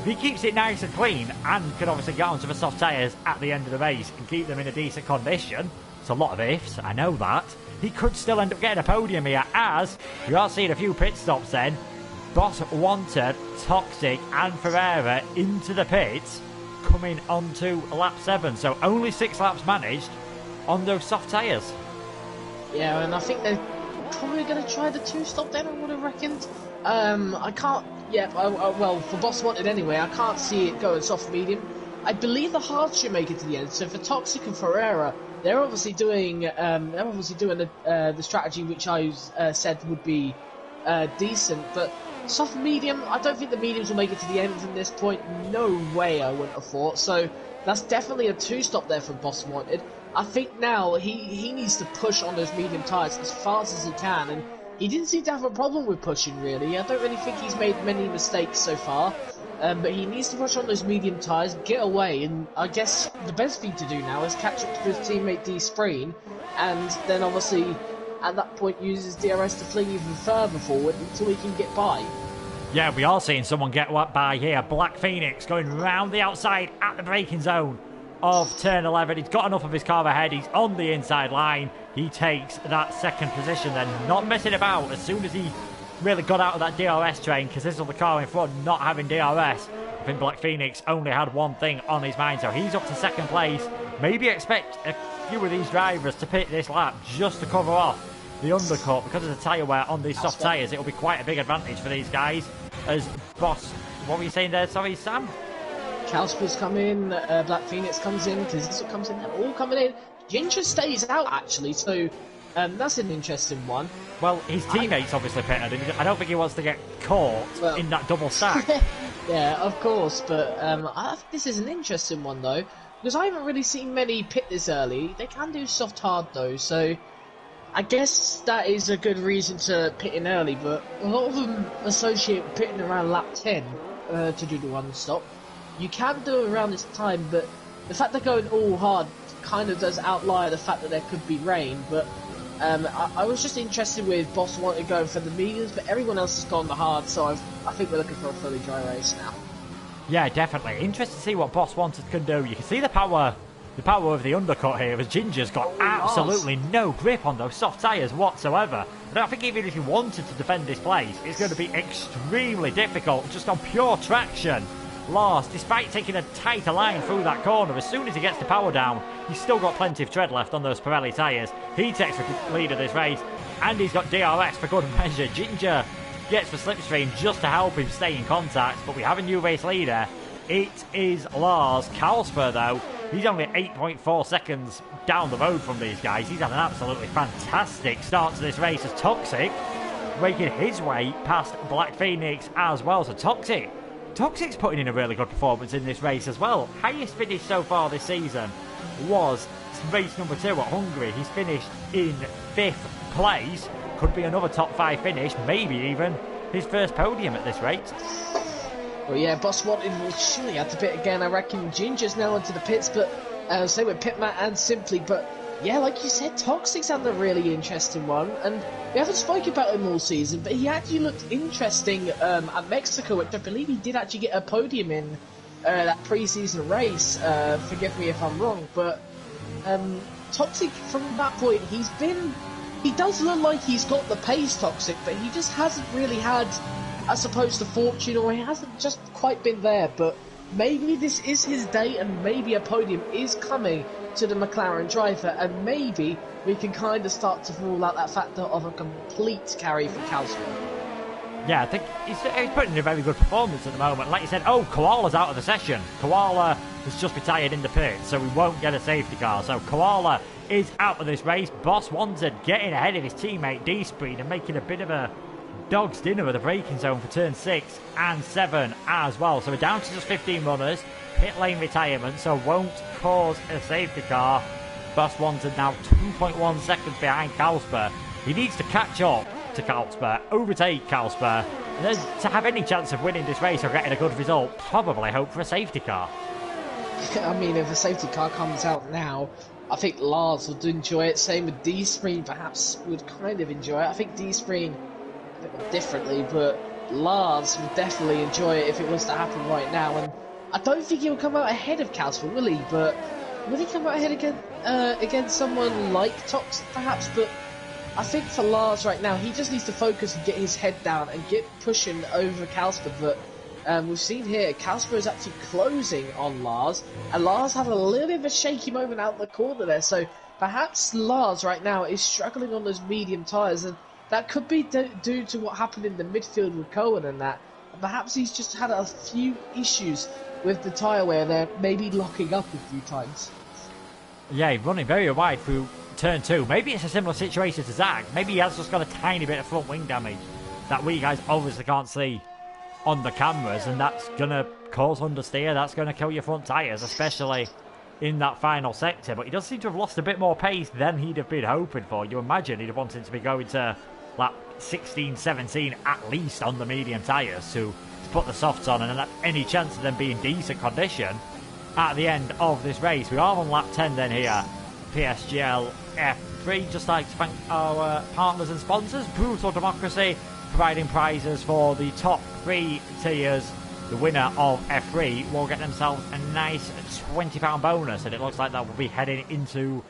if he keeps it nice and clean and can obviously get onto the soft tyres at the end of the race and keep them in a decent condition, it's a lot of ifs, I know that, he could still end up getting a podium here, as we are seeing a few pit stops then. Boss Wanted, Toxic and Ferreira into the pits, coming onto lap 7, so only 6 laps managed on those soft tyres. Yeah, and I think they're probably going to try the 2-stop then, I would have reckoned. I can't, well, for Boss Wanted anyway, I can't see it going soft medium. I believe the hard should make it to the end, so for Toxic and Ferreira, they're obviously doing the strategy which I said would be decent, but soft medium, I don't think the mediums will make it to the end from this point. No way, I wouldn't have thought. So that's definitely a 2-stop there from Boss Wanted. I think now he needs to push on those medium tyres as fast as he can, and he didn't seem to have a problem with pushing, really. I don't really think he's made many mistakes so far, but he needs to push on those medium tyres, get away, and I guess the best thing to do now is catch up to his teammate D Sprain, and then obviously at that point use his DRS to fling even further forward until he can get by. Yeah, we are seeing someone get by here. Black Phoenix going round the outside at the braking zone of turn 11. He's got enough of his car ahead. He's on the inside line. He takes that 2nd position then, not messing about as soon as he really got out of that DRS train, because this is the car in front not having DRS. I think Black Phoenix only had one thing on his mind, so he's up to 2nd place. Maybe expect a few of these drivers to pit this lap just to cover off the undercut. Because of the tyre wear on these soft tyres, it'll be quite a big advantage for these guys. As Boss, what were you saying there? Sorry, Sam? Calsper's come in, Black Phoenix comes in, Kazizel comes in, they're all coming in. Ginger stays out, actually, so that's an interesting one. Well, his teammates obviously pitted, and I don't think he wants to get caught in that double stack. Yeah, of course, but I think this is an interesting one, though, because I haven't really seen many pit this early. They can do soft hard, though, so I guess that is a good reason to pit in early, but a lot of them associate with pitting around lap 10 to do the 1-stop. You can do it around this time, but the fact they're going all hard kind of does outlier the fact that there could be rain, but I was just interested with Boss Wanted going for the mediums, but everyone else has gone the hard, so I think we're looking for a fully dry race now. Yeah, definitely. Interested to see what Boss Wanted can do. You can see the power of the undercut here, as Ginger's got absolutely no grip on those soft tyres whatsoever. And I think even if he wanted to defend this place, it's going to be extremely difficult just on pure traction. Lars, despite taking a tighter line through that corner, as soon as he gets the power down, he's still got plenty of tread left on those Pirelli tyres. He takes the lead of this race, and he's got DRS for good measure. Ginger gets the slipstream just to help him stay in contact, but we have a new race leader. It is Lars. Carlsberg, though, he's only 8.4 seconds down the road from these guys. He's had an absolutely fantastic start to this race as Toxic, making his way past Black Phoenix as well. So Toxic's putting in a really good performance in this race as well. Highest finish so far this season was race number 2 at Hungary. He's finished in 5th place. Could be another top 5 finish, maybe even his first podium at this rate. Well, yeah, Boss Wanted will surely have to pit again. I reckon Ginger's now into the pits, but same with Pitmat and Simply, but Yeah, like you said, Toxic's had a really interesting one, and we haven't spoken about him all season, but he actually looked interesting at Mexico, which I believe he did actually get a podium in that pre-season race. Forgive me if I'm wrong, but Toxic, from that point, he does look like he's got the pace, Toxic, but he just hasn't really had, I suppose, the fortune, or he hasn't just quite been there, but maybe this is his day, and maybe a podium is coming to the McLaren driver, and maybe we can kind of start to rule out that factor of a complete carry for Kalsman. Yeah, I think he's putting in a very good performance at the moment. Like you said, Koala's out of the session. Koala has just retired in the pit, so we won't get a safety car. So Koala is out of this race. Boss Wanted getting ahead of his teammate D-Speed and making a bit of a dog's dinner of the braking zone for turn 6 and 7 as well. So we're down to just 15 runners. Pit lane retirement, so won't cause a safety car. Boss Wanted now 2.1 seconds behind Kalsper. He needs to catch up to Kalsper, overtake Kalsper, and then to have any chance of winning this race or getting a good result, probably hope for a safety car. I mean, if a safety car comes out now, I think Lars would enjoy it. Same with D-Screen, perhaps would kind of enjoy it. I think D-Screen a bit differently, but Lars would definitely enjoy it if it was to happen right now. And I don't think he'll come out ahead of Kalsper, will he? But will he come out ahead against someone like Toxic, perhaps? But I think for Lars right now, he just needs to focus and get his head down and get pushing over Kalsper. But we've seen here, Kalsper is actually closing on Lars, and Lars had a little bit of a shaky moment out the corner there. So perhaps Lars right now is struggling on those medium tyres, and that could be due to what happened in the midfield with Cohen and that. And perhaps he's just had a few issues with the tyre wear there, maybe locking up a few times. Yeah, he's running very wide through turn 2. Maybe it's a similar situation to Zach. Maybe he has just got a tiny bit of front wing damage that we guys obviously can't see on the cameras, and that's going to cause understeer. That's going to kill your front tyres, especially in that final sector. But he does seem to have lost a bit more pace than he'd have been hoping for. You imagine he'd have wanted to be going to lap 16, 17 at least on the medium tyres to put the softs on and have any chance of them being decent condition at the end of this race. We are on lap 10 then here, PSGL F3. Just like to thank our partners and sponsors, Brutal Democracy, providing prizes for the top 3 tiers. The winner of F3 will get themselves a nice £20 bonus, and it looks like that will be heading into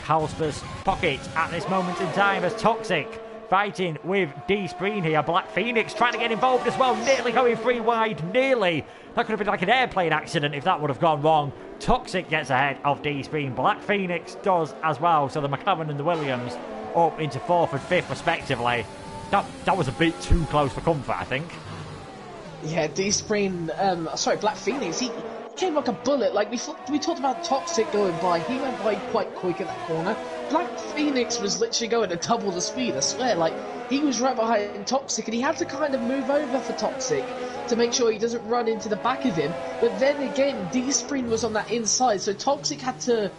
Kalsper's pocket at this moment in time as Toxic fighting with D-Spreen here. Black Phoenix trying to get involved as well, nearly going 3 wide, nearly. That could have been like an airplane accident if that would have gone wrong. Toxic gets ahead of D-Spreen. Black Phoenix does as well, so the McLaren and the Williams up into 4th and 5th respectively. That was a bit too close for comfort, I think. Yeah, D-Spreen, Black Phoenix, he came like a bullet. Like, we talked about Toxic going by, he went by quite quick at that corner. Black Phoenix was literally going at double the speed, I swear. Like, he was right behind Toxic, and he had to kind of move over for Toxic to make sure he doesn't run into the back of him. But then again, D-Spreen was on that inside, so Toxic had to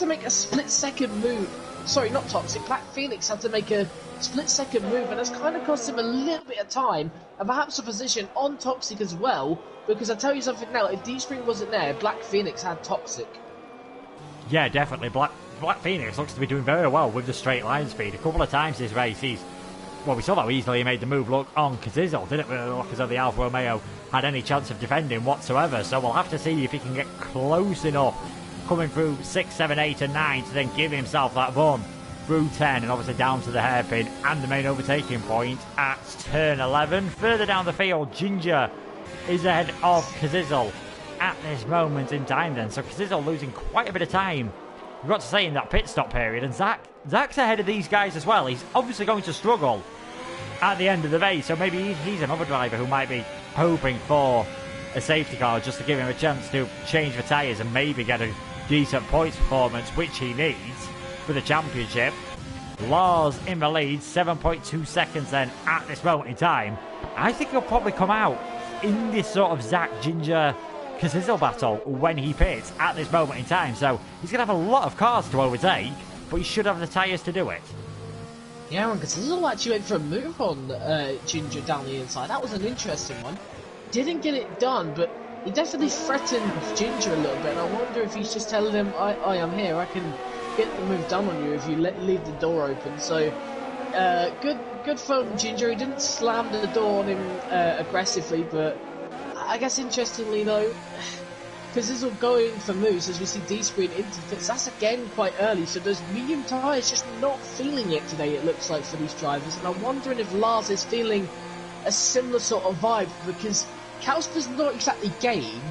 make a split-second move. Sorry, not Toxic, Black Phoenix had to make a split-second move, and that's kind of cost him a little bit of time, and perhaps a position on Toxic as well, because I tell you something now, if D-Spring wasn't there, Black Phoenix had Toxic. Yeah, definitely. Black Phoenix looks to be doing very well with the straight line speed. A couple of times this race, we saw how easily he made the move look on Kazizel, didn't really look as though the Alfa Romeo had any chance of defending whatsoever, so we'll have to see if he can get close enough coming through 6, 7, 8 and 9 to then give himself that run through 10 and obviously down to the hairpin and the main overtaking point at turn 11. Further down the field, Ginger is ahead of Kazizel at this moment in time then, so Kazizel losing quite a bit of time, we've got to say, in that pit stop period. And Zach's ahead of these guys as well. He's obviously going to struggle at the end of the race, so maybe he's another driver who might be hoping for a safety car just to give him a chance to change the tyres and maybe get a decent points performance, which he needs for the championship. Lars in the lead, 7.2 seconds then at this moment in time. I think he'll probably come out in this sort of Zach, Ginger, Kazizel battle when he pits at this moment in time, so he's going to have a lot of cars to overtake, but he should have the tyres to do it. Yeah, and Kazizel actually went for a move on Ginger down the inside. That was an interesting one. Didn't get it done, but he definitely threatened Ginger a little bit, and I wonder if he's just telling him, I am here, I can get the move done on you if you leave the door open. So good from Ginger. He didn't slam the door on him aggressively, but I guess interestingly though, because this will go in for moves as we see D-Screen into fits. That's again quite early, so those medium tyres just not feeling it today, it looks like, for these drivers. And I'm wondering if Lars is feeling a similar sort of vibe, because Kausper's not exactly gained,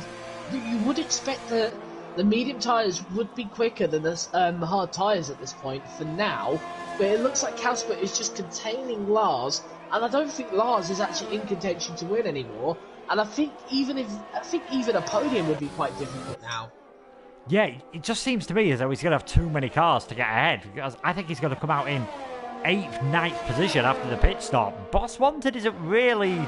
but you would expect that the medium tyres would be quicker than the hard tyres at this point for now. But it looks like Kausper is just containing Lars, and I don't think Lars is actually in contention to win anymore. And I think even a podium would be quite difficult now. Yeah, it just seems to me as though he's going to have too many cars to get ahead, because I think he's going to come out in 8th, 9th position after the pit stop. Boss Wanted isn't really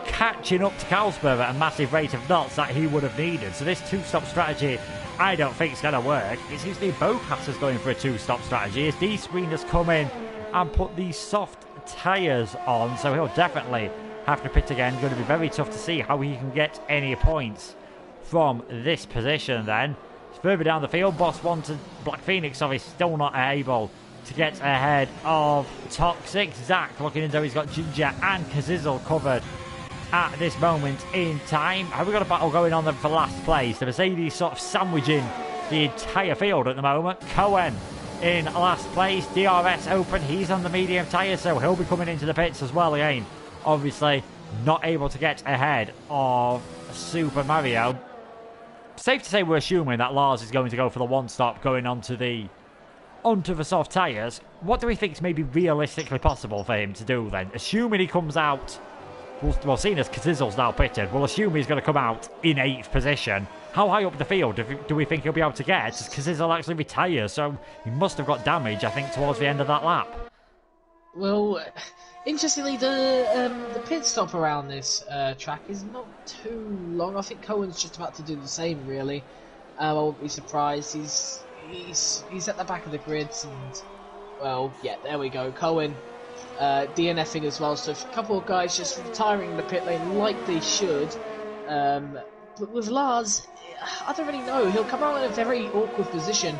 catching up to Kausper at a massive rate of knots that he would have needed. So this two-stop strategy, I don't think it's going to work. It seems to be Bocas is going for a two-stop strategy as D-Screen has come in and put these soft tyres on, so he'll definitely have to pit again. Going to be very tough to see how he can get any points from this position then. Further down the field, Boss Wanted, Black Phoenix, sorry, still not able to get ahead of Toxic. Zach looking as though he's got Ginger and Kazizel covered at this moment in time. Have we got a battle going on then for last place? The Mercedes sort of sandwiching the entire field at the moment. Cohen in last place. DRS open. He's on the medium tyre, so he'll be coming into the pits as well again. Obviously, not able to get ahead of Super Mario. Safe to say we're assuming that Lars is going to go for the one-stop going onto the soft tyres. What do we think is maybe realistically possible for him to do then? Assuming he comes out, well, seeing as Kazizel's now pitted, we'll assume he's going to come out in 8th position. How high up the field do we think he'll be able to get? Does Kazizel actually retire? So he must have got damage, I think, towards the end of that lap. Well, interestingly, the pit stop around this track is not too long. I think Cohen's just about to do the same, really. I won't be surprised. He's at the back of the grids, and well, yeah, there we go. Cohen DNFing as well. So a couple of guys just retiring the pit lane like they should. But with Lars, I don't really know. He'll come out in a very awkward position.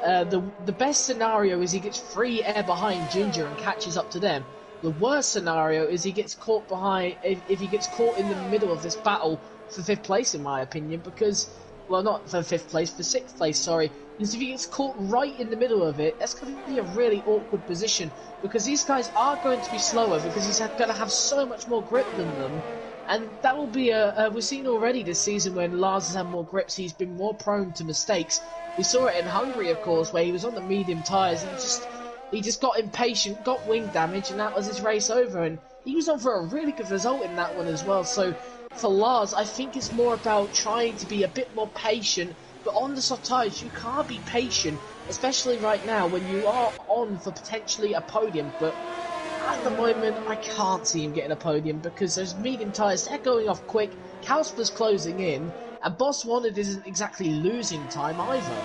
The best scenario is he gets free air behind Ginger and catches up to them. The worst scenario is he gets caught behind, if he gets caught in the middle of this battle for 5th place, in my opinion, because, well, not for 5th place, for 6th place, sorry, because if he gets caught right in the middle of it, that's going to be a really awkward position, because these guys are going to be slower, because he's going to have so much more grip than them, and that will be we've seen already this season when Lars has had more grips, he's been more prone to mistakes. We saw it in Hungary, of course, where he was on the medium tyres, and he just got impatient, got wing damage, and that was his race over. And he was on for a really good result in that one as well. So for Lars, I think it's more about trying to be a bit more patient. But on the soft tyres, you can't be patient, especially right now when you are on for potentially a podium. But at the moment, I can't see him getting a podium because those medium tyres, they're going off quick. Kausper's closing in, and Boss Wanted isn't exactly losing time either.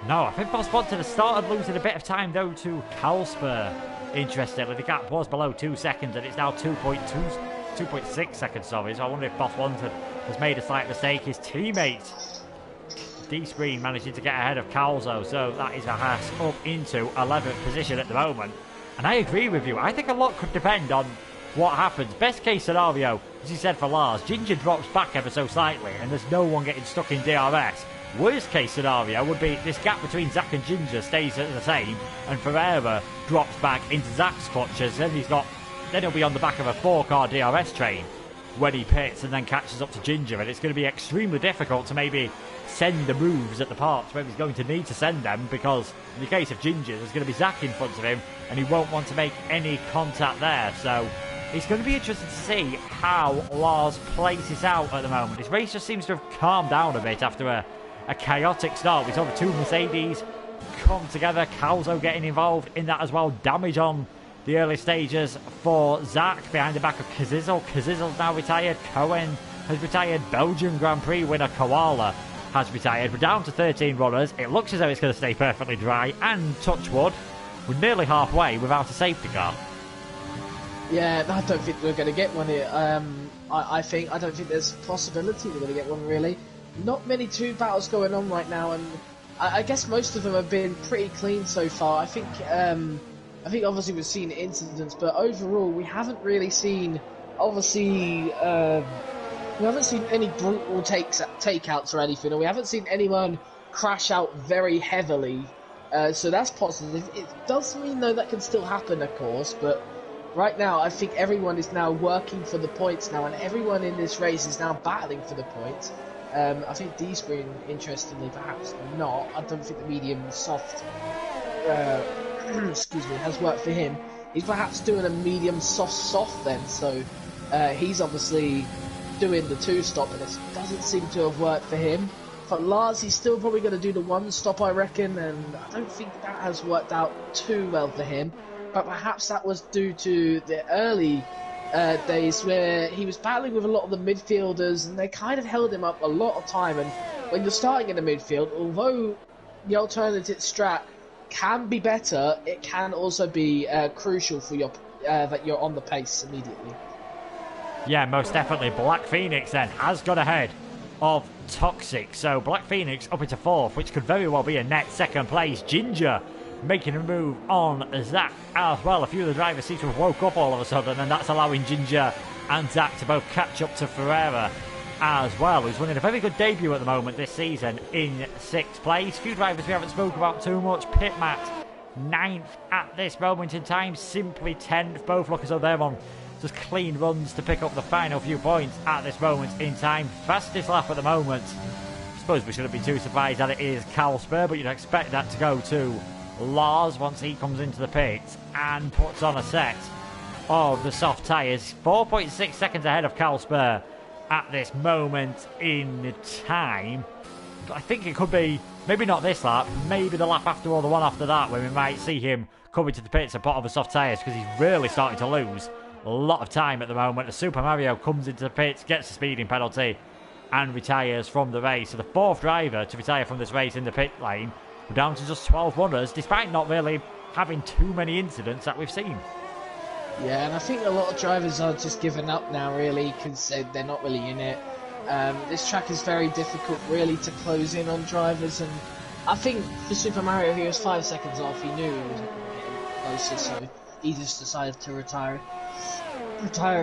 No, I think Boss Wanted has started losing a bit of time though to Kausper. Interestingly, the gap was below 2 seconds and it's now 2.6 seconds, sorry. So I wonder if Boss Wanted has made a slight mistake. His teammate D-Screen managing to get ahead of Calzo, so that is a Haas up into 11th position at the moment. And I agree with you, I think a lot could depend on what happens. Best case scenario, as you said for Lars, Ginger drops back ever so slightly and there's no one getting stuck in DRS. Worst case scenario would be this gap between Zach and Ginger stays the same and Ferreira drops back into Zach's clutches, then he'll be on the back of a 4-car DRS train when he pits and then catches up to Ginger, and it's going to be extremely difficult to maybe send the moves at the parts where he's going to need to send them, because in the case of Ginger there's going to be Zach in front of him and he won't want to make any contact there. So it's going to be interesting to see how Lars plays this out at the moment. His race just seems to have calmed down a bit after a chaotic start. We saw the 2 Mercedes come together, Calzo getting involved in that as well. Damage on the early stages for Zach behind the back of Kazizel. Kazizel's now retired. Cohen has retired. Belgian Grand Prix winner Koala has retired. We're down to 13 runners. It looks as though it's going to stay perfectly dry, and touch wood, we're nearly halfway without a safety car. Yeah, I don't think we're going to get one here. I don't think there's a possibility we're going to get one, really. Not many 2 battles going on right now, and I guess most of them have been pretty clean so far. I think obviously we've seen incidents, but overall we haven't really seen, obviously, we haven't seen any brutal takeouts or anything, or we haven't seen anyone crash out very heavily. So that's positive. It does mean though that can still happen, of course, but right now I think everyone is now working for the points now, and everyone in this race is now battling for the points. I think D-Screen, interestingly, perhaps not. I don't think the medium soft, excuse me, has worked for him. He's perhaps doing a medium soft then, so he's obviously doing the 2-stop, and it doesn't seem to have worked for him. For Lars, he's still probably going to do the 1-stop, I reckon, and I don't think that has worked out too well for him. But perhaps that was due to the early days where he was battling with a lot of the midfielders, and they kind of held him up a lot of time. And when you're starting in the midfield, although the alternative strat can be better, it can also be crucial for your that you're on the pace immediately. Yeah, most definitely. Black Phoenix then has got ahead of Toxic. So Black Phoenix up into 4th, which could very well be a net 2nd place. Ginger making a move on Zach as well. A few of the drivers seem to have woke up all of a sudden, and that's allowing Ginger and Zach to both catch up to Ferreira as well, who's running a very good debut at the moment this season in 6th place. A few drivers we haven't spoken about too much. Pitmat 9th at this moment in time, Simply 10th. Both look as though they're on just clean runs to pick up the final few points at this moment in time. Fastest lap at the moment, I suppose we shouldn't be too surprised that it is Carlsberg, but you'd expect that to go to Lars once he comes into the pits and puts on a set of the soft tyres. 4.6 seconds ahead of Carlsberg at this moment in time. I think it could be, maybe not this lap, maybe the lap after or the one after that, where we might see him coming to the pits and put on the soft tyres, because he's really starting to lose a lot of time at the moment. The Super Mario comes into the pits, gets the speeding penalty, and retires from the race. So the 4th driver to retire from this race in the pit lane. We're down to just 12 runners, despite not really having too many incidents that we've seen. Yeah, and I think a lot of drivers are just giving up now, really, because they're not really in it. This track is very difficult, really, to close in on drivers, and I think for Super Mario, he was 5 seconds off. He knew he wasn't going to get him closer, so he just decided to retire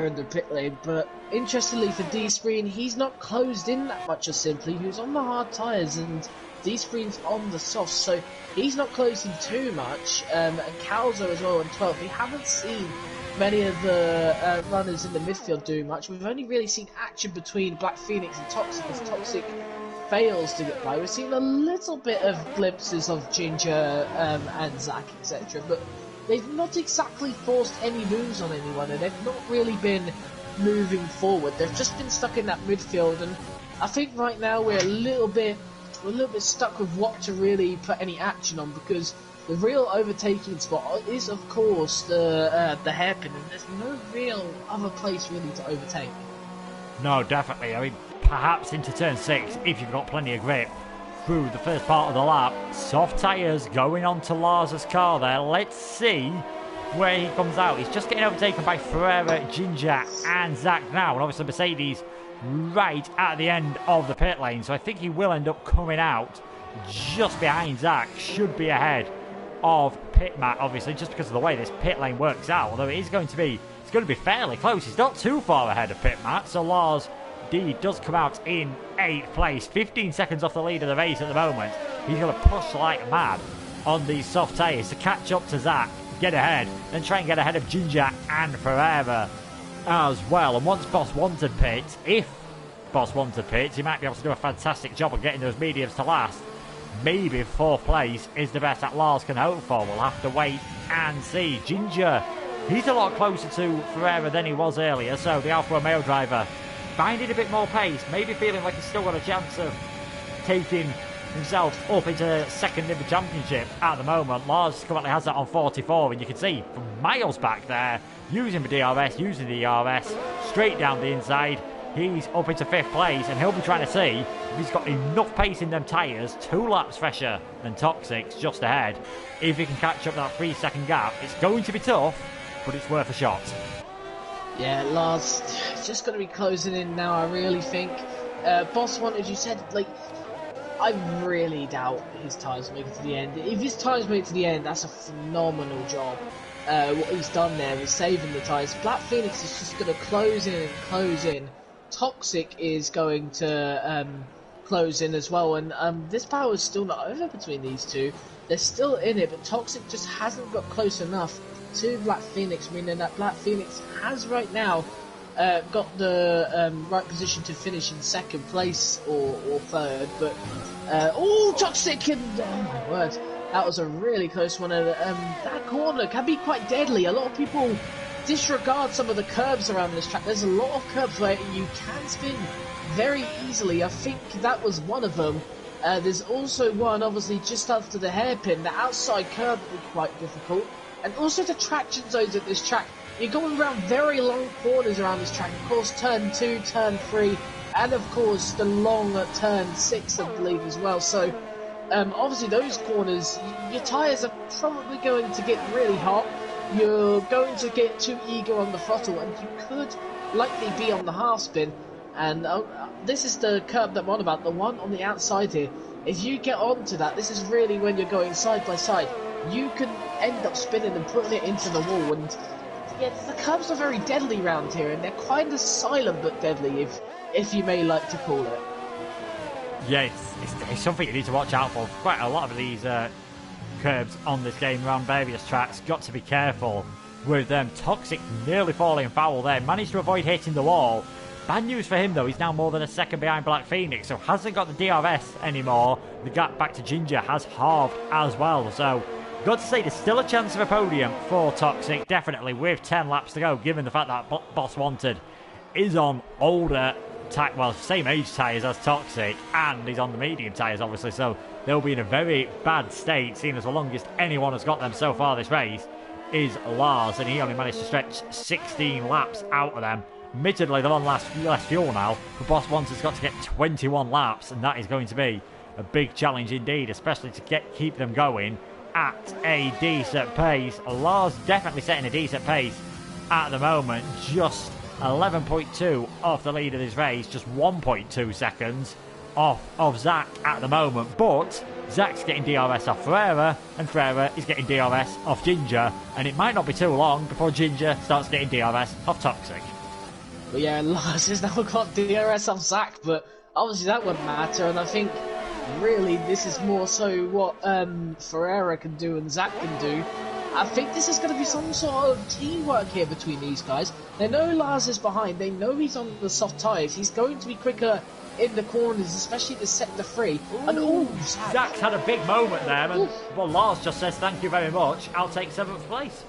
in the pit lane. But interestingly for D-Screen, he's not closed in that much as Simply. He was on the hard tyres, and D-Screen's on the soft, so he's not closing too much. And Calzo as well on 12th. We haven't seen many of the runners in the midfield do much. We've only really seen action between Black Phoenix and Toxic, as Toxic fails to get by. We've seen a little bit of glimpses of Ginger and Zach, etc., but they've not exactly forced any moves on anyone, and they've not really been moving forward. They've just been stuck in that midfield, and I think right now we're a little bit stuck with what to really put any action on, because the real overtaking spot is, of course, the hairpin, and there's no real other place really to overtake. No, definitely. I mean, perhaps into turn 6, if you've got plenty of grip through the first part of the lap. Soft tyres going on to Lars's car there. Let's see where he comes out. He's just getting overtaken by Ferreira, Ginger and Zach now, and obviously Mercedes right at the end of the pit lane, so I think he will end up coming out just behind Zach. Should be ahead of Pitmat, obviously, just because of the way this pit lane works out, although it's going to be fairly close. He's not too far ahead of Pitmat, so Lars D does come out in 8th place, 15 seconds off the lead of the race at the moment. He's going to push like mad on these soft tyres to catch up to Zach, get ahead, then try and get ahead of Ginger and Ferreira as well. And once Boss Wanted pits, if Boss Wanted pits, he might be able to do a fantastic job of getting those mediums to last. Maybe 4th place is the best that Lars can hope for. We'll have to wait and see. Ginger, he's a lot closer to Ferreira than he was earlier, so the Alfa Romeo driver finding a bit more pace, maybe feeling like he's still got a chance of taking himself up into 2nd in the championship at the moment. Lars currently has that on 44, and you can see from miles back there, using the DRS, straight down the inside, he's up into 5th place, and he'll be trying to see if he's got enough pace in them tyres, 2 laps fresher than Toxic's just ahead, if he can catch up that 3-second gap. It's going to be tough, but it's worth a shot. Yeah, Lars, just going to be closing in now, I really think. Boss Wanted, you said, like, I really doubt his tyres make it to the end. If his tyres make it to the end, that's a phenomenal job. What he's done there is saving the tyres. Black Phoenix is just going to close in and close in. Toxic is going to close in as well, and this battle is still not over between these two. They're still in it, but Toxic just hasn't got close enough to Black Phoenix, meaning that Black Phoenix has right now got the right position to finish in second place or third, but Toxic, and oh my word, that was a really close one. That corner can be quite deadly. A lot of people disregard some of the curbs around this track. There's a lot of curbs where you can spin very easily. I think that was one of them. There's also one, obviously, just after the hairpin. The outside curb will be quite difficult. And also the traction zones at this track. You're going around very long corners around this track. Of course, turn 2, turn 3, and of course the long turn 6, I believe, as well. So, obviously those corners, your tyres are probably going to get really hot. You're going to get too eager on the throttle, and you could likely be on the half spin. And this is the curb that I'm on about, the one on the outside here. If you get onto that, this is really when you're going side by side. You can end up spinning and putting it into the wall. And yeah, the curbs are very deadly around here, and they're kind of silent but deadly, if you may like to call it. Yeah, it's something you need to watch out for. Quite a lot of these curbs on this game around various tracks. Got to be careful with them. Toxic nearly falling foul there. Managed to avoid hitting the wall. Bad news for him though, he's now more than a second behind Black Phoenix, so hasn't got the DRS anymore. The gap back to Ginger has halved as well, so got to say there's still a chance of a podium for Toxic, definitely with 10 laps to go, given the fact that Boss Wanted is on older same age tyres as Toxic, and he's on the medium tyres obviously, so they'll be in a very bad state, seeing as the longest anyone has got them so far this race is Lars, and he only managed to stretch 16 laps out of them. Admittedly, they're on less fuel now, but Boss Wanted's got to get 21 laps, and that is going to be a big challenge indeed, especially to keep them going at a decent pace. Lars definitely setting a decent pace at the moment, just 11.2 off the lead of this race, just 1.2 seconds off of Zach at the moment, but Zach's getting DRS off Ferreira, and Ferreira is getting DRS off Ginger, and it might not be too long before Ginger starts getting DRS off Toxic. But yeah, Lars has now got DRS off Zach, but obviously that wouldn't matter, and I think really this is more so what Ferreira can do and Zach can do. I think this is going to be some sort of teamwork here between these guys. They know Lars is behind, they know he's on the soft tyres, he's going to be quicker in the corners, especially to set the free. And Zach's had a big moment there, and well, Lars just says thank you very much, I'll take 7th place.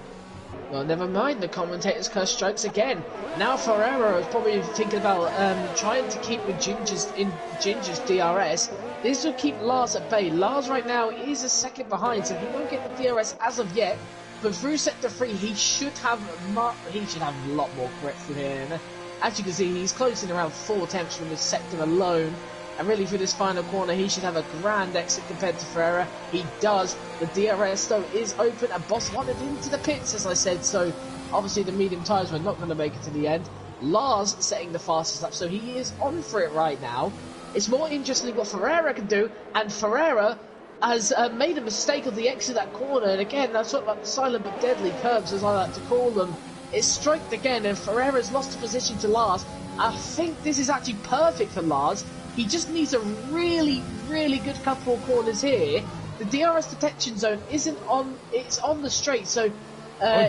Well, never mind, the commentator's curse strikes again. Now Ferreira is probably thinking about trying to keep with Ginger's DRS. This will keep Lars at bay. Lars right now is a second behind, so he won't get the DRS as of yet. But through sector 3, he should have a lot more grip from here. And as you can see, he's closing around 4 tenths from this sector alone. And really, for this final corner, he should have a grand exit compared to Ferreira. He does. The DRS, though, is open, and Boss wanted into the pits, as I said. So, obviously, the medium tyres were not going to make it to the end. Lars setting the fastest lap, so he is on for it right now. It's more interesting what Ferreira can do, and Ferreira has made a mistake of the exit of that corner. And again, that's what about the silent but deadly curves, as I like to call them. It's striked again, and Ferreira's lost the position to Lars. I think this is actually perfect for Lars. He just needs a really, really good couple of corners here. The DRS detection zone isn't on, it's on the straight, so...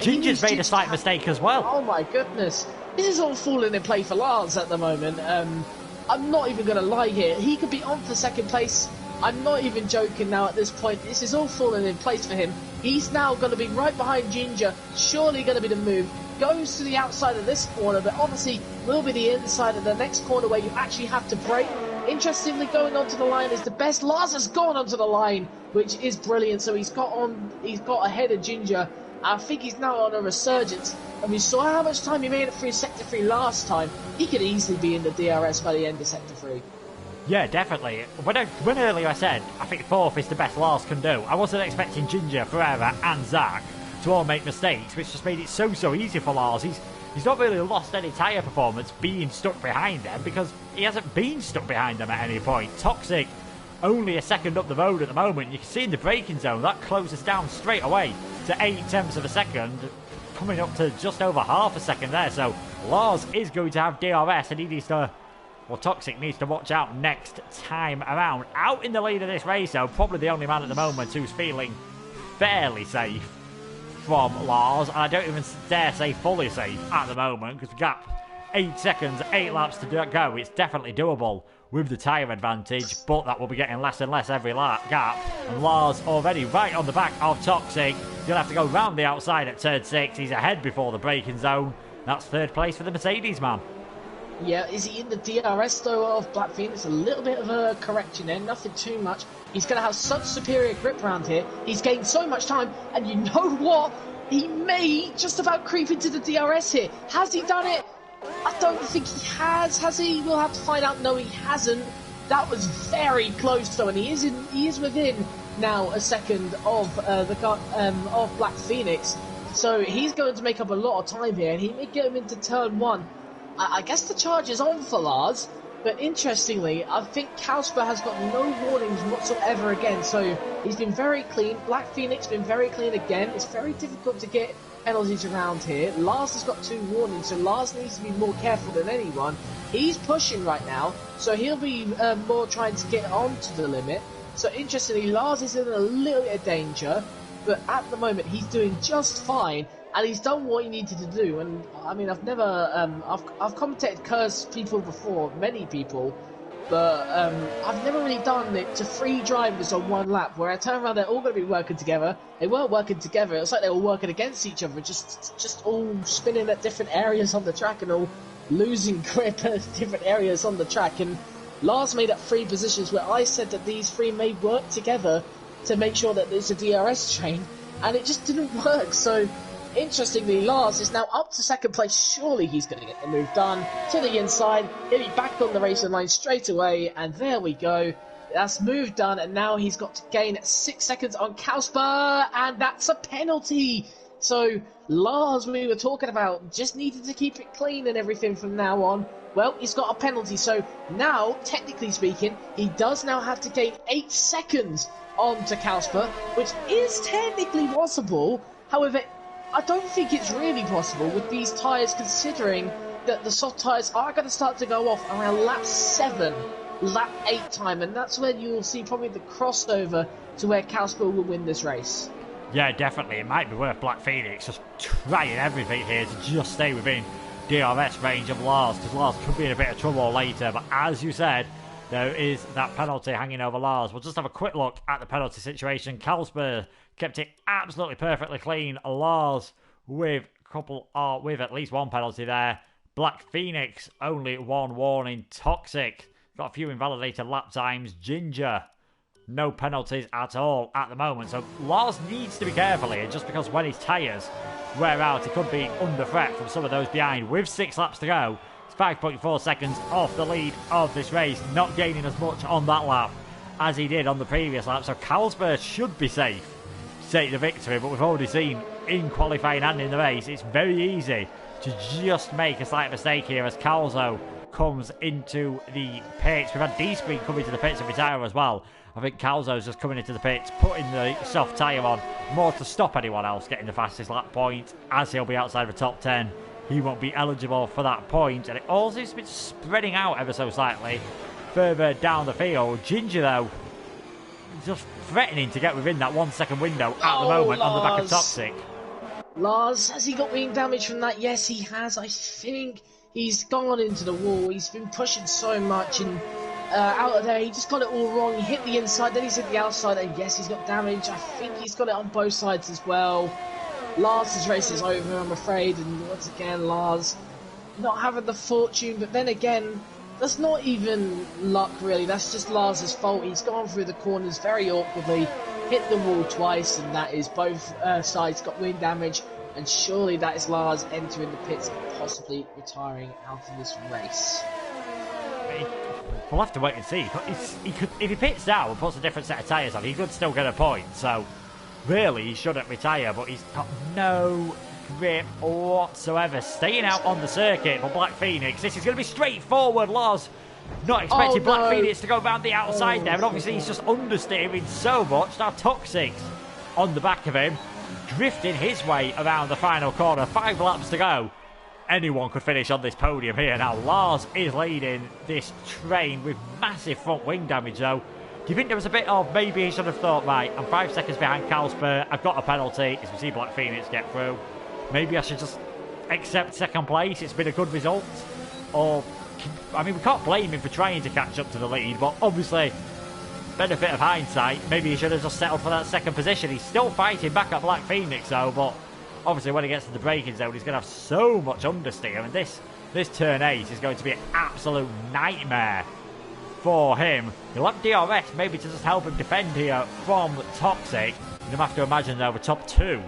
Ginger's made a slight mistake as well. Oh my goodness. This is all falling in play for Lars at the moment. I'm not even going to lie here. He could be on for second place. I'm not even joking now at this point. This is all falling in place for him. He's now going to be right behind Ginger. Surely going to be the move. Goes to the outside of this corner, but obviously will be the inside of the next corner where you actually have to brake. Interestingly, going onto the line is the best. Lars has gone onto the line, which is brilliant. So he's got ahead of Ginger. I think he's now on a resurgence. And we saw how much time he made it through Sector 3 last time. He could easily be in the DRS by the end of Sector 3. Yeah, definitely. When earlier I said, I think 4th is the best Lars can do, I wasn't expecting Ginger, Ferreira and Zach to all make mistakes, which just made it so easy for Lars. He's not really lost any tyre performance being stuck behind them, because he hasn't been stuck behind them at any point. Toxic only a second up the road at the moment. You can see in the braking zone, that closes down straight away to 0.8 of a second, coming up to just over half a second there. So Lars is going to have DRS, and he needs to, well, Toxic needs to watch out next time around. Out in the lead of this race, though, probably the only man at the moment who's feeling fairly safe from Lars, and I don't even dare say fully safe at the moment, because the gap, 8 seconds, 8 laps to go. It's definitely doable with the tyre advantage, but that will be getting less and less every gap. And Lars already right on the back of Toxic. He'll have to go round the outside at turn 6. He's ahead before the braking zone. That's third place for the Mercedes man. Yeah, is he in the DRS though of Black Phoenix? A little bit of a correction there, nothing too much. He's going to have such superior grip around here. He's gained so much time, and you know what? He may just about creep into the DRS here. Has he done it? I don't think he has he? We'll have to find out. No, he hasn't. That was very close though, and he is within now a second of of Black Phoenix. So he's going to make up a lot of time here, and he may get him into turn 1. I guess the charge is on for Lars, but interestingly, I think Kausper has got no warnings whatsoever again, so he's been very clean. Black Phoenix been very clean again. It's very difficult to get penalties around here. Lars has got 2 warnings, so Lars needs to be more careful than anyone. He's pushing right now, so he'll be more trying to get onto the limit. So interestingly, Lars is in a little bit of danger, but at the moment he's doing just fine. And he's done what he needed to do, and I mean, I've never, I've commentated cursed people before, many people, but I've never really done it to 3 drivers on 1 lap, where I turn around, they're all going to be working together. They weren't working together, it was like they were working against each other, just all spinning at different areas on the track, and all losing grip at different areas on the track, and Lars made up 3 positions where I said that these 3 may work together to make sure that there's a DRS chain, and it just didn't work, so interestingly, Lars is now up to 2nd place. Surely he's going to get the move done to the inside. He'll be back on the racing line straight away, and there we go. That's move done, and now he's got to gain 6 seconds on Kausper, and that's a penalty. So Lars, we were talking about, just needed to keep it clean and everything from now on. Well, he's got a penalty, so now, technically speaking, he does now have to gain 8 seconds onto Kausper, which is technically possible. However, I don't think it's really possible with these tyres, considering that the soft tyres are going to start to go off around lap 7, lap 8 time, and that's when you'll see probably the crossover to where Kausper will win this race. Yeah, definitely. It might be worth Black Phoenix just trying everything here to just stay within DRS range of Lars, because Lars could be in a bit of trouble later, but as you said, there is that penalty hanging over Lars. We'll just have a quick look at the penalty situation. Kausper kept it absolutely perfectly clean. Lars with at least 1 penalty there. Black Phoenix only 1 warning. Toxic got a few invalidated lap times. Ginger, no penalties at all at the moment. So Lars needs to be careful here, just because when his tyres wear out, he could be under threat from some of those behind. With 6 laps to go, 5.4 seconds off the lead of this race, not gaining as much on that lap as he did on the previous lap, so Kausper should be safe to take the victory, but we've already seen in qualifying and in the race, it's very easy to just make a slight mistake here as Calzo comes into the pits. We've had D-Screen coming to the pits and retire as well. I think Calzo's just coming into the pits, putting the soft tyre on, more to stop anyone else getting the fastest lap point, as he'll be outside the top 10. He won't be eligible for that point, and it all seems to be spreading out ever so slightly further down the field. Ginger, though, just threatening to get within that 1 second window at the moment, Lars, on the back of Toxic. Lars, has he got wing damage from that? Yes, he has. I think he's gone into the wall. He's been pushing so much, and out of there, he just got it all wrong. He hit the inside, then he's hit the outside, and yes, he's got damage. I think he's got it on both sides as well. Lars' race is over, I'm afraid, and once again, Lars not having the fortune, but then again, that's not even luck, really. That's just Lars' fault. He's gone through the corners very awkwardly, hit the wall twice, and that is both sides got wing damage, and surely that is Lars entering the pits and possibly retiring out of this race. We'll have to wait and see. He could, if he pits down and puts a different set of tyres on, he could still get a point, so really he shouldn't retire, but he's got no grip whatsoever. Staying out on the circuit for Black Phoenix. This is going to be straightforward. Lars Not expecting Oh, Black no. Phoenix to go around the outside there, and obviously he's just understeering so much. Now Toxic's on the back of him, drifting his way around the final corner. 5 laps to go. Anyone could finish on this podium here. Now Lars is leading this train with massive front wing damage though. Do you think there was a bit of maybe he should have thought, right, I'm 5 seconds behind Kalsper, I've got a penalty as we see Black Phoenix get through. Maybe I should just accept second place, it's been a good result. Or, I mean, we can't blame him for trying to catch up to the lead, but obviously, benefit of hindsight, maybe he should have just settled for that second position. He's still fighting back at Black Phoenix though, but obviously when he gets to the braking zone, he's going to have so much understeer, and this turn 8 is going to be an absolute nightmare for him. He'll have DRS maybe to just help him defend here from Toxic. You'll have to imagine though the top 2.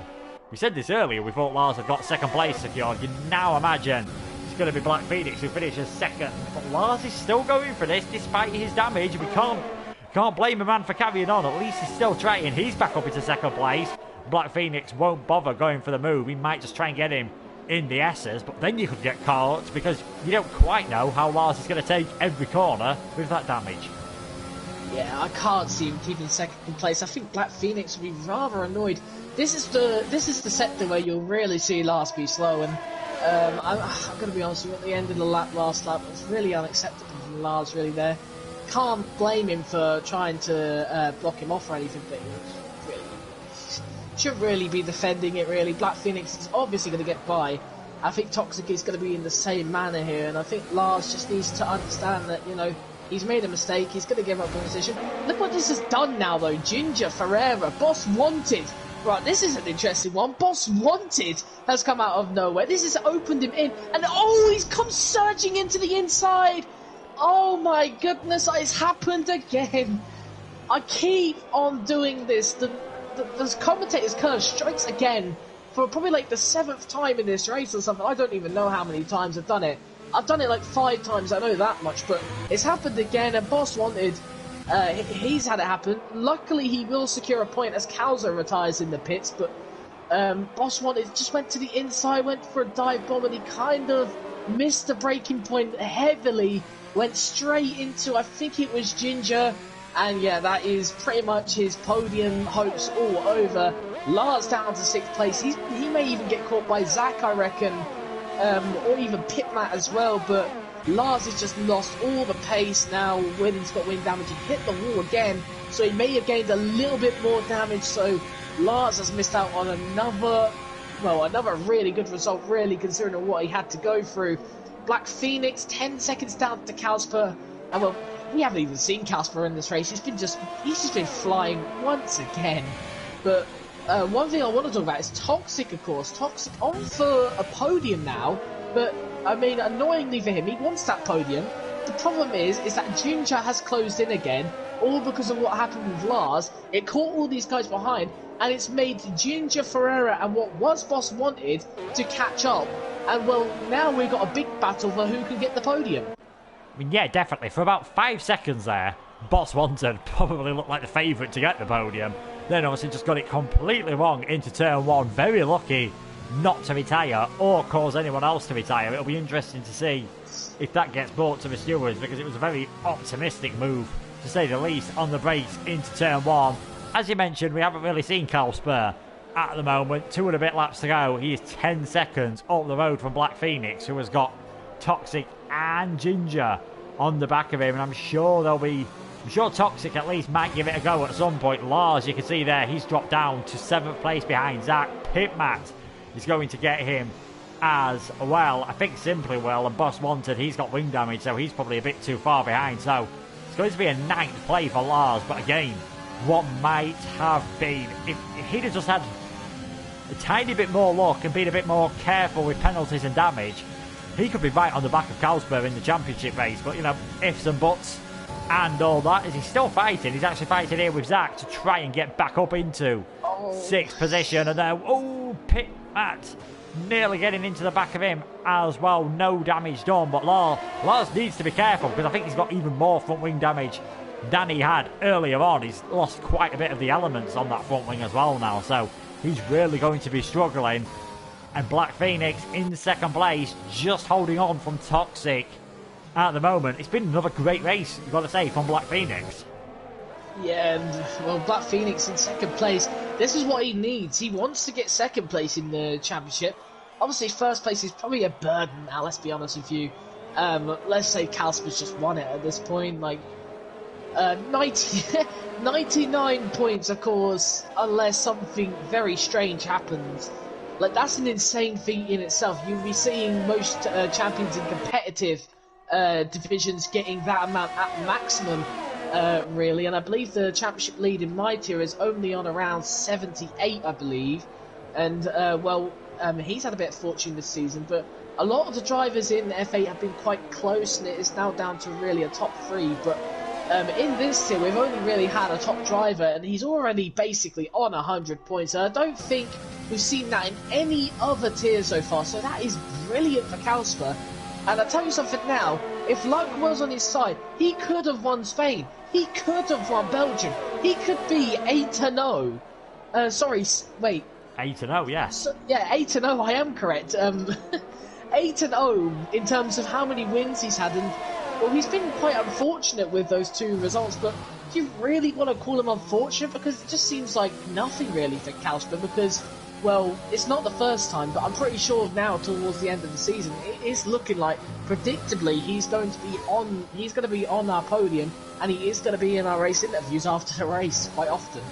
We said this earlier, we thought Lars had got second place secured. You now imagine it's going to be Black Phoenix who finishes second. But Lars is still going for this despite his damage. We can't blame a man for carrying on. At least he's still trying. He's back up into second place. Black Phoenix won't bother going for the move. He might just try and get him in the S's, but then you could get caught because you don't quite know how Lars is going to take every corner with that damage. Yeah, I can't see him keeping second place. I think Black Phoenix will be rather annoyed. This is the sector where you'll really see Lars be slow, and I'm going to be honest with you, at the end of the last lap, it was really unacceptable from Lars really there. Can't blame him for trying to block him off or anything, but should really be defending it really. Black Phoenix is obviously going to get by. I think Toxic is going to be in the same manner here, and I think Lars just needs to understand that, you know, he's made a mistake, he's going to give up the position. Look what this has done now though. Ginger, Ferreira, Boss Wanted. Right, this is an interesting one. Boss Wanted has come out of nowhere. This has opened him in, and oh, he's come surging into the inside. Oh my goodness, it's happened again. I keep on doing this. The commentator's curve strikes again for probably like the 7th time in this race or something. I don't even know how many times I've done it. I've done it like 5 times, I know that much, but it's happened again, and Boss Wanted, he's had it happen. Luckily, he will secure a point as Kalsper retires in the pits, but Boss Wanted just went to the inside, went for a dive bomb, and he kind of missed the braking point heavily, went straight into, I think it was Ginger. And yeah, that is pretty much his podium hopes all over. Lars down to 6th place. He may even get caught by Zach, I reckon, or even Pitmat as well. But Lars has just lost all the pace now when he's got wing damage. He hit the wall again, so he may have gained a little bit more damage. So Lars has missed out on another really good result, really considering what he had to go through. Black Phoenix, 10 seconds down to Kalsper, and well, we haven't even seen Kalsper in this race. He's just been flying once again. But one thing I want to talk about is Toxic, of course. Toxic on for a podium now, but I mean, annoyingly for him, he wants that podium. The problem is that Ginger has closed in again, all because of what happened with Lars. It caught all these guys behind, and it's made Ginger, Ferreira, and what was Boss Wanted to catch up. And well, now we've got a big battle for who can get the podium. I mean, yeah, definitely. For about 5 seconds there, Boss Wanted probably looked like the favourite to get the podium. Then obviously just got it completely wrong into turn 1. Very lucky not to retire or cause anyone else to retire. It'll be interesting to see if that gets brought to the stewards, because it was a very optimistic move, to say the least, on the brakes into turn 1. As you mentioned, we haven't really seen Kalsper at the moment. 2 and a bit laps to go. He is 10 seconds up the road from Black Phoenix, who has got Toxic and Ginger on the back of him, and I'm sure Toxic at least might give it a go at some point. Lars, you can see there, he's dropped down to 7th place behind Zach. Pitmat is going to get him as well. I think Simply Will, and Boss Wanted, he's got wing damage, so he's probably a bit too far behind. So it's going to be a 9th play for Lars, but again, what might have been, if he'd have just had a tiny bit more luck and been a bit more careful with penalties and damage, he could be right on the back of Kalsper in the championship race. But, you know, ifs and buts and all that. Is he still fighting? He's actually fighting here with Zach to try and get back up into 6th position. And then, Pitmat nearly getting into the back of him as well. No damage done, but Lars needs to be careful, because I think he's got even more front wing damage than he had earlier on. He's lost quite a bit of the elements on that front wing as well now, so he's really going to be struggling. And Black Phoenix in 2nd place, just holding on from Toxic at the moment. It's been another great race, you've got to say, from Black Phoenix. Yeah, and well, Black Phoenix in second place. This is what he needs. He wants to get second place in the championship. Obviously, first place is probably a burden now, let's be honest with you. Let's say Calsper's just won it at this point. Like, 99 points, of course, unless something very strange happens. Like, that's an insane feat in itself. You'll be seeing most champions in competitive divisions getting that amount at maximum, really. And I believe the championship lead in my tier is only on around 78, I believe. And, he's had a bit of fortune this season, but a lot of the drivers in F8 have been quite close, and it is now down to really a top 3. But in this tier, we've only really had a top driver, and he's already basically on 100 points. And I don't think we've seen that in any other tier so far, so that is brilliant for Calsper. And I'll tell you something now, if luck was on his side, he could have won Spain, he could have won Belgium, he could be 8-0. 8-0, yes. So, yeah, 8-0, I am correct. 8-0 in terms of how many wins he's had, and well, he's been quite unfortunate with those 2 results, but do you really want to call him unfortunate? Because it just seems like nothing really for Calsper, because, well, it's not the first time, but I'm pretty sure now towards the end of the season, it is looking like, predictably, he's going to be on our podium, and he is going to be in our race interviews after the race quite often.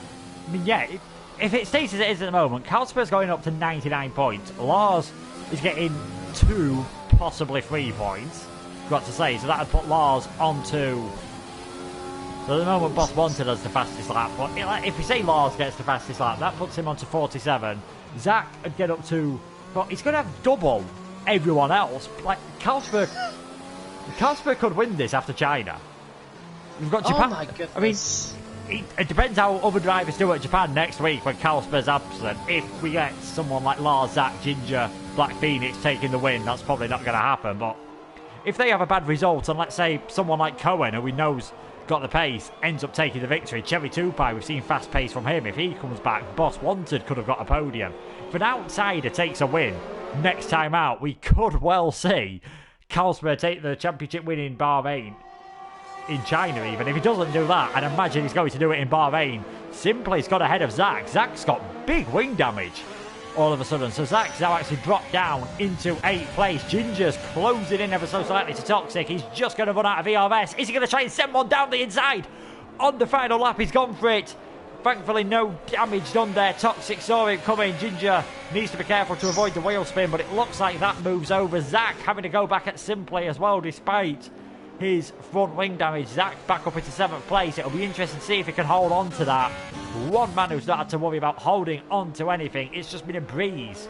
I mean, yeah, if it stays as it is at the moment, Calsper's going up to 99 points. Lars is getting 2, possibly 3 points. Got to say, so that would put Lars onto. So at the moment, Boss Wanted has the fastest lap. But if we say Lars gets the fastest lap, that puts him onto 47. Zach would get up to. But he's going to have double everyone else. Like Calsper could win this after China. We've got Japan. Oh my goodness. I mean, it depends how other drivers do at Japan next week when Calsper's absent. If we get someone like Lars, Zach, Ginger, Black Phoenix taking the win, that's probably not going to happen. But if they have a bad result, and let's say someone like Cohen, who we know's got the pace, ends up taking the victory, Cherry Tupai, we've seen fast pace from him. If he comes back, Boss Wanted could have got a podium. If an outsider takes a win next time out, we could well see Calsper take the championship win in Bahrain. In China even. If he doesn't do that, I'd imagine he's going to do it in Bahrain. Simply he's got ahead of Zach. Zach's got big wing damage all of a sudden. So Zach's now actually dropped down into 8th place. Ginger's closing in ever so slightly to Toxic. He's just going to run out of ERS. Is he going to try and send one down the inside? On the final lap, he's gone for it. Thankfully, no damage done there. Toxic saw it coming. Ginger needs to be careful to avoid the wheel spin, but it looks like that moves over. Zach having to go back at Simply as well, despite his front wing damage. Zach back up into 7th place. It'll be interesting to see if he can hold on to that. One man who's not had to worry about holding on to anything. It's just been a breeze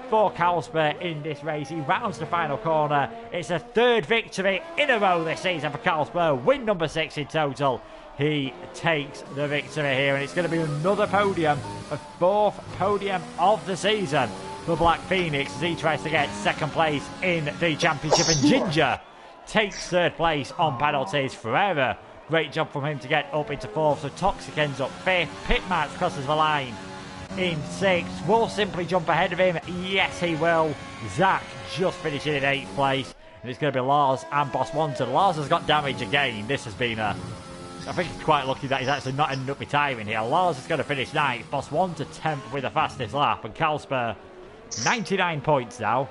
for Calsper in this race. He rounds the final corner. It's a 3rd victory in a row this season for Calsper. Win number 6 in total. He takes the victory here, and it's going to be another podium, a 4th podium of the season for Black Phoenix as he tries to get 2nd place in the championship. And Ginger takes 3rd place on penalties. Forever, great job from him to get up into 4th. So Toxic ends up 5th. Pitmax crosses the line in 6th. Will Simply jump ahead of him? Yes, he will. Zach just finishing in 8th place. And it's going to be Lars and Boss Wanted. Lars has got damage again. This has been a... I think he's quite lucky that he's actually not ended up retiring here. Lars is going to finish 9th. Boss Wanted 10th with the fastest lap. And Calsper 99 points now.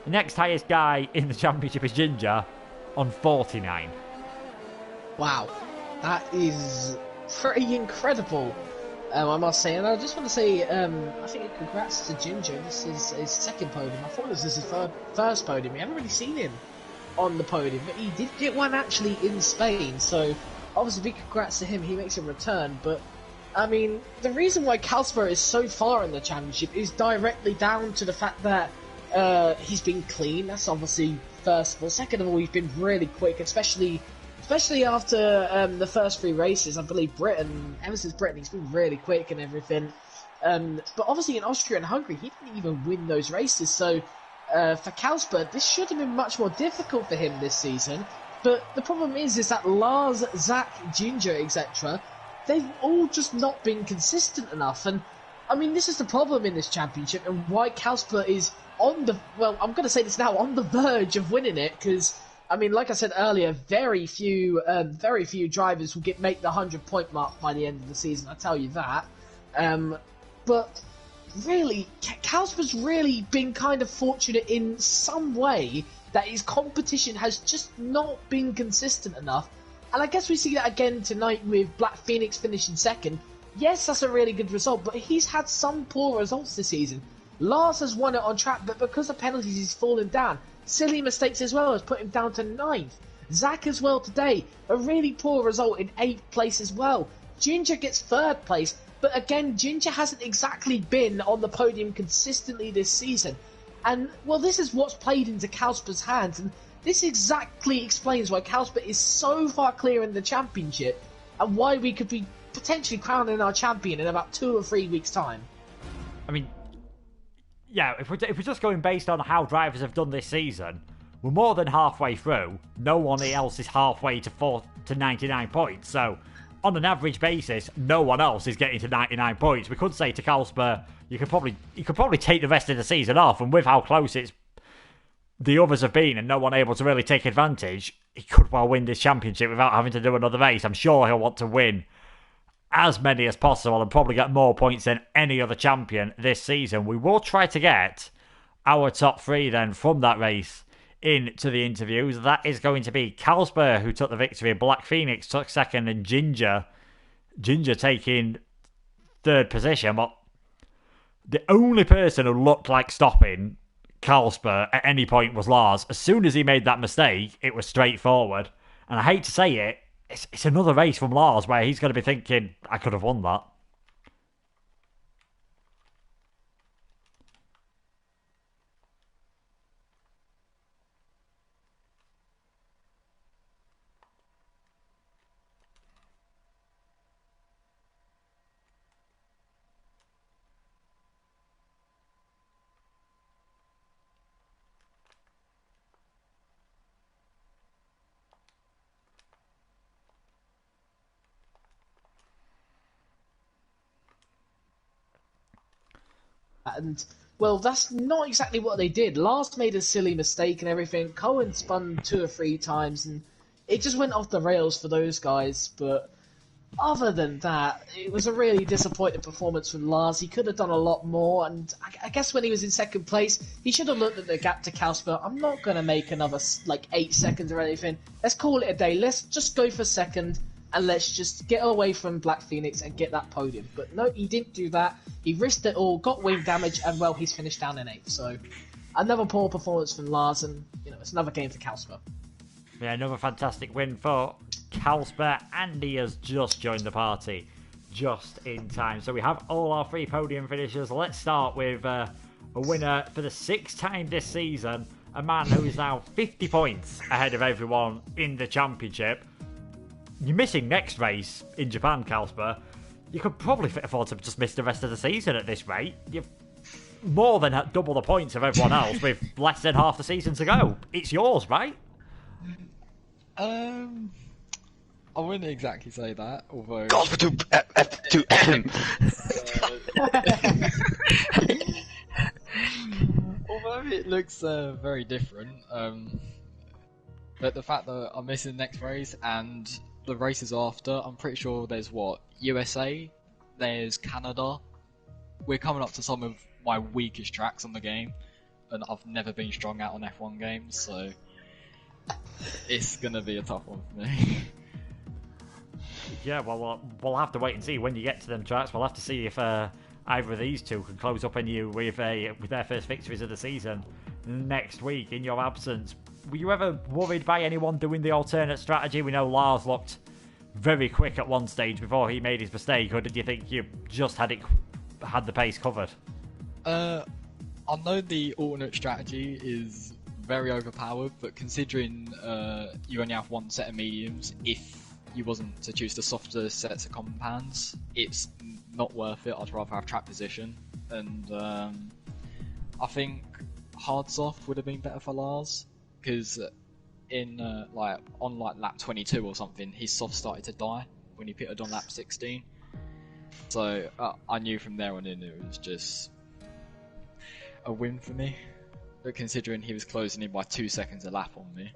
The next highest guy in the championship is Ginger on 49. Wow, that is pretty incredible, I must say. And I just want to say, I think congrats to Ginger. This is his 2nd podium. I thought this was his first podium. We haven't really seen him on the podium, but he did get one actually in Spain. So obviously big congrats to him. He makes a return. But I mean, the reason why Calsper is so far in the championship is directly down to the fact that he's been clean. That's obviously first of all. Second of all, he's been really quick, especially after the first 3 races. I believe ever since Britain, he's been really quick and everything. But obviously in Austria and Hungary, he didn't even win those races. So for Calsper, this should have been much more difficult for him this season. But the problem is that Lars, Zach, Ginger, etc., they've all just not been consistent enough. And I mean, this is the problem in this championship, and why Calsper is on the, well, I'm going to say this now, on the verge of winning it, because, I mean, like I said earlier, very few drivers will make the 100-point mark by the end of the season. I tell you that. But really, Kalsper's really been kind of fortunate in some way that his competition has just not been consistent enough. And I guess we see that again tonight with Black Phoenix finishing second. Yes, that's a really good result, but he's had some poor results this season. Lars has won it on track, but because of penalties, he's fallen down. Silly mistakes as well has put him down to 9th. Zach as well today, a really poor result in 8th place as well. Ginger gets 3rd place, but again, Ginger hasn't exactly been on the podium consistently this season. And, well, this is what's played into Kalsper's hands, and this exactly explains why Kalsper is so far clear in the championship, and why we could be potentially crowning our champion in about 2 or 3 weeks' time. I mean, yeah, if we're just going based on how drivers have done this season, we're more than halfway through. No one else is halfway to 99 points. So, on an average basis, no one else is getting to 99 points. We could say to Kalsper, you could probably take the rest of the season off, and with how close the others have been, and no one able to really take advantage, he could well win this championship without having to do another race. I'm sure he'll want to win as many as possible and probably get more points than any other champion this season. We will try to get our top 3 then from that race into the interviews. That is going to be Kalsper, who took the victory, Black Phoenix took 2nd, and Ginger taking 3rd position. But the only person who looked like stopping Kalsper at any point was Lars. As soon as he made that mistake, it was straightforward. And I hate to say it, it's another race from Lars where he's going to be thinking, I could have won that. And, well, that's not exactly what they did. Lars made a silly mistake and everything. Cohen spun 2 or 3 times, and it just went off the rails for those guys. But other than that, it was a really disappointing performance from Lars. He could have done a lot more, and I guess when he was in 2nd place, he should have looked at the gap to Kalsper. I'm not going to make another, 8 seconds or anything. Let's call it a day. Let's just go for 2nd. And let's just get away from Black Phoenix and get that podium. But no, he didn't do that. He risked it all, got wing damage, and well, he's finished down in 8th. So, another poor performance from Lars, and it's another game for Kalsper. Yeah, another fantastic win for Kalsper, and he has just joined the party just in time. So we have all our 3 podium finishers. Let's start with a winner for the 6th time this season, a man who is now 50 points ahead of everyone in the championship. You're missing next race in Japan, Kalsper. You could probably afford to just miss the rest of the season at this rate. You've more than double the points of everyone else with less than half the season to go. It's yours, right? I wouldn't exactly say that, although... Kalsper although it looks very different, but the fact that I'm missing the next race and the races after, I'm pretty sure there's USA, there's Canada. We're coming up to some of my weakest tracks on the game, and I've never been strong out on F1 games, so it's gonna be a tough one for me. Yeah, well, we'll have to wait and see when you get to them tracks. We'll have to see if either of these two can close up on you with their first victories of the season next week in your absence. Were you ever worried by anyone doing the alternate strategy? We know Lars looked very quick at one stage before he made his mistake, or did you think you just had the pace covered? I know the alternate strategy is very overpowered, but considering you only have one set of mediums, if you wasn't to choose the softer sets of compounds, it's not worth it. I'd rather have track position, and I think hard soft would have been better for Lars, because in on lap 22 or something, his soft started to die when he pitted on lap 16. So I knew from there on in it was just a win for me. But considering he was closing in by 2 seconds a lap on me,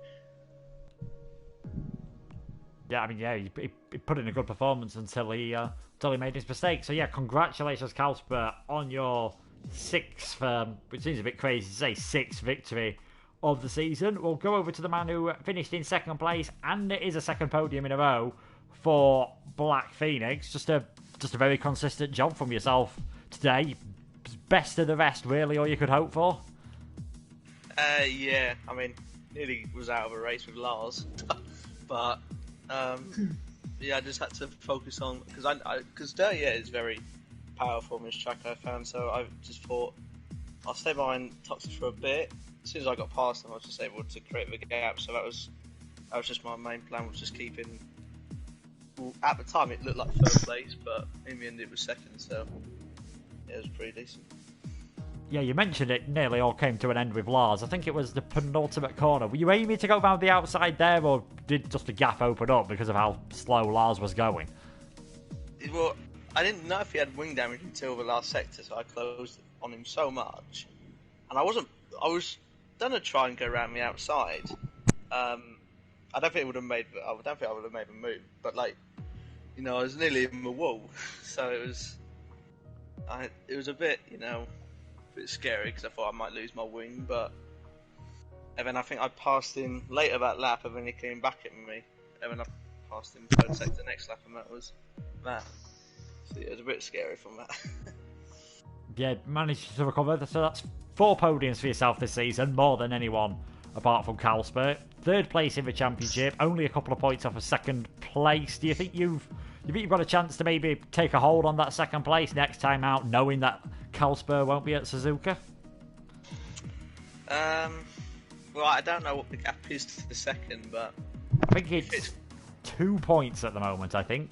Yeah, I mean, yeah, he put in a good performance until he made his mistake. So yeah, congratulations, Kalsper, on your sixth, which seems a bit crazy to say, sixth victory of the season. We'll go over to the man who finished in second place, and it is a second podium in a row for Black Phoenix. Just a very consistent job from yourself today. Best of the rest, really, all you could hope for. Yeah, I mean, nearly was out of a race with Lars, but yeah, I just had to focus on because Dirty is very powerful in this track I found, so I just thought I'll stay behind Toxic for a bit. As soon as I got past them, I was just able to create the gap. So that was just my main plan, was just keeping. Well, at the time, it looked like third place, but in the end, it was second. So yeah, it was pretty decent. Yeah, you mentioned it nearly all came to an end with Lars. I think it was the penultimate corner. Were you aiming to go round the outside there, or did just the gap open up because of how slow Lars was going? Well, I didn't know if he had wing damage until the last sector, so I closed on him so much. And I was gonna try and go around the outside. I don't think I would have made the move, but I was nearly in the wall, so it was a bit, a bit scary because I thought I might lose my wing, and then I think I passed him later that lap, and then he came back at me, and then I passed him third sector next lap, and that was that. So yeah, it was a bit scary from that. Yeah, managed to recover. So that's 4 podiums for yourself this season, more than anyone apart from Kalsper. Third place in the championship, only a couple of points off of second place. Do you think you've got a chance to maybe take a hold on that second place next time out, knowing that Kalsper won't be at Suzuka? Well, I don't know what the gap is to the second, but I think it's 2 points at the moment, I think.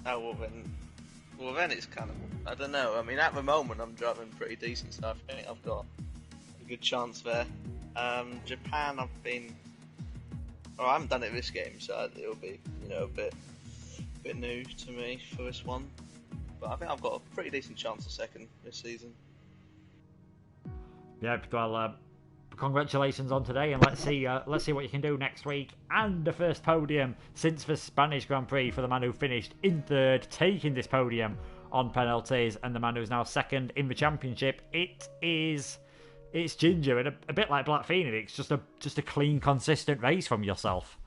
Oh, well then it's kind of, I don't know. I mean, at the moment I'm driving pretty decent, so I think I've got a good chance there. Japan, I haven't done it this game, so it'll be, a bit new to me for this one. But I think I've got a pretty decent chance of second this season. Yeah, well, congratulations on today, and let's see what you can do next week. And the first podium since the Spanish Grand Prix for the man who finished in third, taking this podium on penalties, and the man who's now second in the championship. It's Ginger, and a bit like Black Phoenix, just a clean, consistent race from yourself.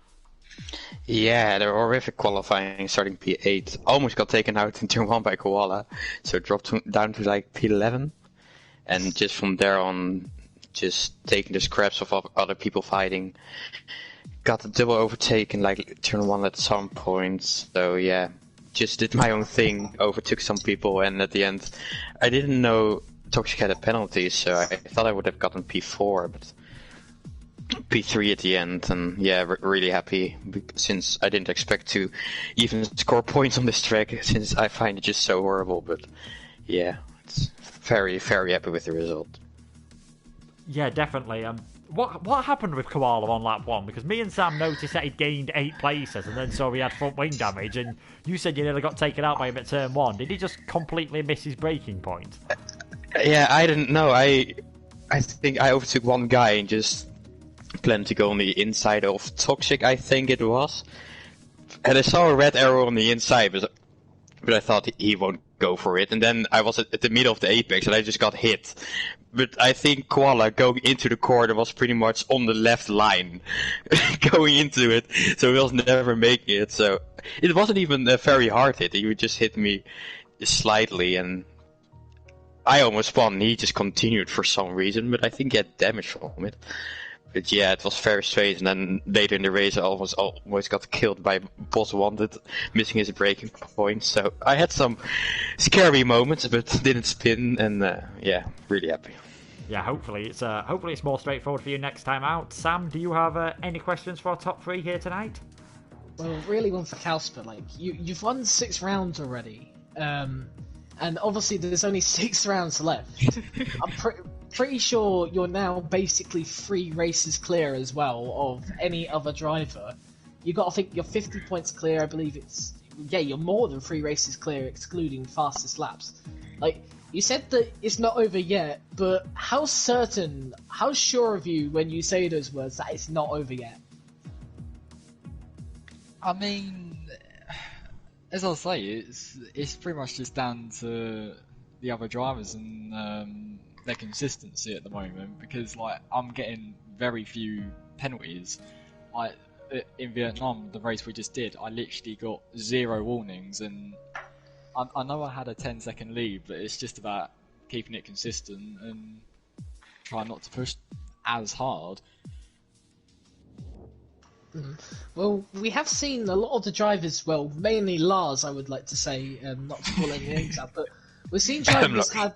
Yeah, they're horrific qualifying, starting P8. Almost got taken out in turn 1 by Koala, so it dropped down to P11. And just from there on, just taking the scraps of other people fighting. Got the double overtake in turn 1 at some point, so yeah. Just did my own thing, overtook some people, and at the end, I didn't know Toxic had a penalty, so I thought I would have gotten P4, but P3 at the end, and yeah, really happy, since I didn't expect to even score points on this track, since I find it just so horrible, but yeah, it's very, very happy with the result. Yeah, definitely. What happened with Koala on lap 1? Because me and Sam noticed that he gained 8 places, and then saw he had front wing damage, and you said you nearly got taken out by him at turn 1. Did he just completely miss his braking point? Yeah, I didn't know. I think I overtook one guy and just planned to go on the inside of Toxic, I think it was. And I saw a red arrow on the inside, but I thought he won't go for it. And then I was at the middle of the apex and I just got hit. But I think Koala going into the corner was pretty much on the left line going into it, so he was never making it. So it wasn't even a very hard hit. He just hit me slightly, and I almost won. He just continued for some reason, but I think he had damage from it. But yeah, it was very strange. And then later in the race, I almost got killed by Boss Wanted, missing his braking point. So I had some scary moments, but didn't spin. And yeah, really happy. Yeah, hopefully it's more straightforward for you next time out. Sam, do you have any questions for our top 3 here tonight? Well, really one for Kalsper. You've won 6 rounds already, and obviously there's only 6 rounds left. I'm pretty sure you're now basically 3 races clear as well of any other driver. I think you're 50 points clear. I believe you're more than 3 races clear, excluding fastest laps. You said that it's not over yet, but how sure of you when you say those words that it's not over yet? I mean, as I say, it's pretty much just down to the other drivers and their consistency at the moment. Because like I'm getting very few penalties. Like in Vietnam, the race we just did, I literally got 0 warnings, and I know I had a 10-second lead, but it's just about keeping it consistent and trying not to push as hard. Well, we have seen a lot of the drivers, well, mainly Lars, I would like to say, not to call any names out, but we've seen drivers have...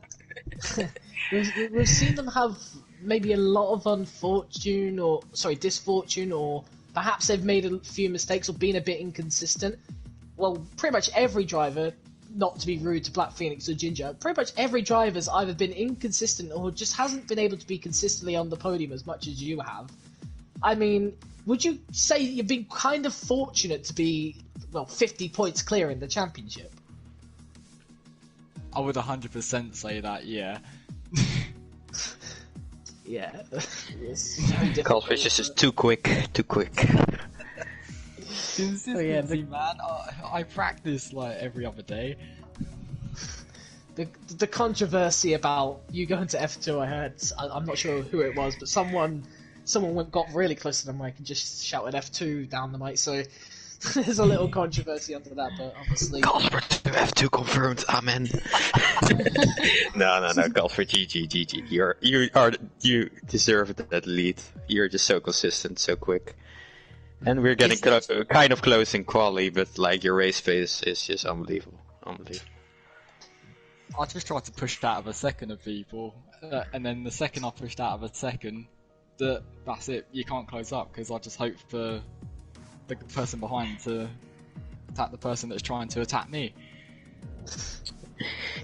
we've seen them have maybe a lot of disfortune, or perhaps they've made a few mistakes or been a bit inconsistent. Well, pretty much every driver, not to be rude to Black Phoenix or Ginger, pretty much every driver's either been inconsistent or just hasn't been able to be consistently on the podium as much as you have. I mean, would you say you've been kind of fortunate to be, 50 points clear in the championship? I would 100% say that, yeah. Yeah. It's very difficult. Goldfish is just too quick. Consistency, man. I practice like every other day. The controversy about you going to F2, I heard, I'm not sure who it was, but someone got really close to the mic and just shouted F2 down the mic, so there's a little controversy under that, but obviously... Golfer to F2 confirmed, amen. No, Golfer, GG. You deserve that lead. You're just so consistent, so quick. And we're getting kind of close in quali, but like your race pace is just unbelievable. I just tried to push out of a second of people, and then the second I pushed out of a second, that's it. You can't close up because I just hope for the person behind to attack the person that's trying to attack me.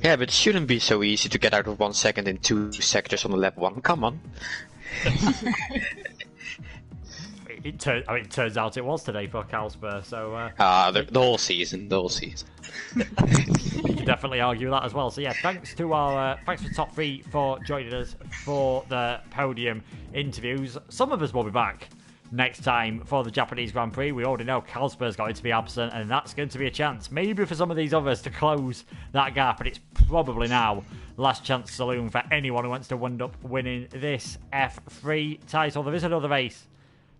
Yeah, but it shouldn't be so easy to get out of 1 second in 2 sectors on the lap 1. Come on. It turns out it was today for Carlsberg, so... the whole season. You can definitely argue that as well. So yeah, thanks to Top 3 for joining us for the podium interviews. Some of us will be back next time for the Japanese Grand Prix. We already know Carlsberg's going to be absent, and that's going to be a chance maybe for some of these others to close that gap, and it's probably now last chance saloon for anyone who wants to wind up winning this F3 title. There is another race.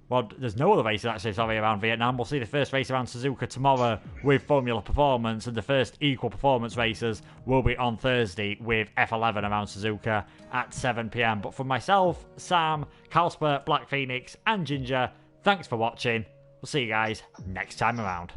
Well, there's no other races actually, around Vietnam. We'll see the first race around Suzuka tomorrow with Formula Performance, and the first equal performance races will be on Thursday with F11 around Suzuka at 7 PM. But for myself, Sam, Carlsberg, Black Phoenix, and Ginger, thanks for watching. We'll see you guys next time around.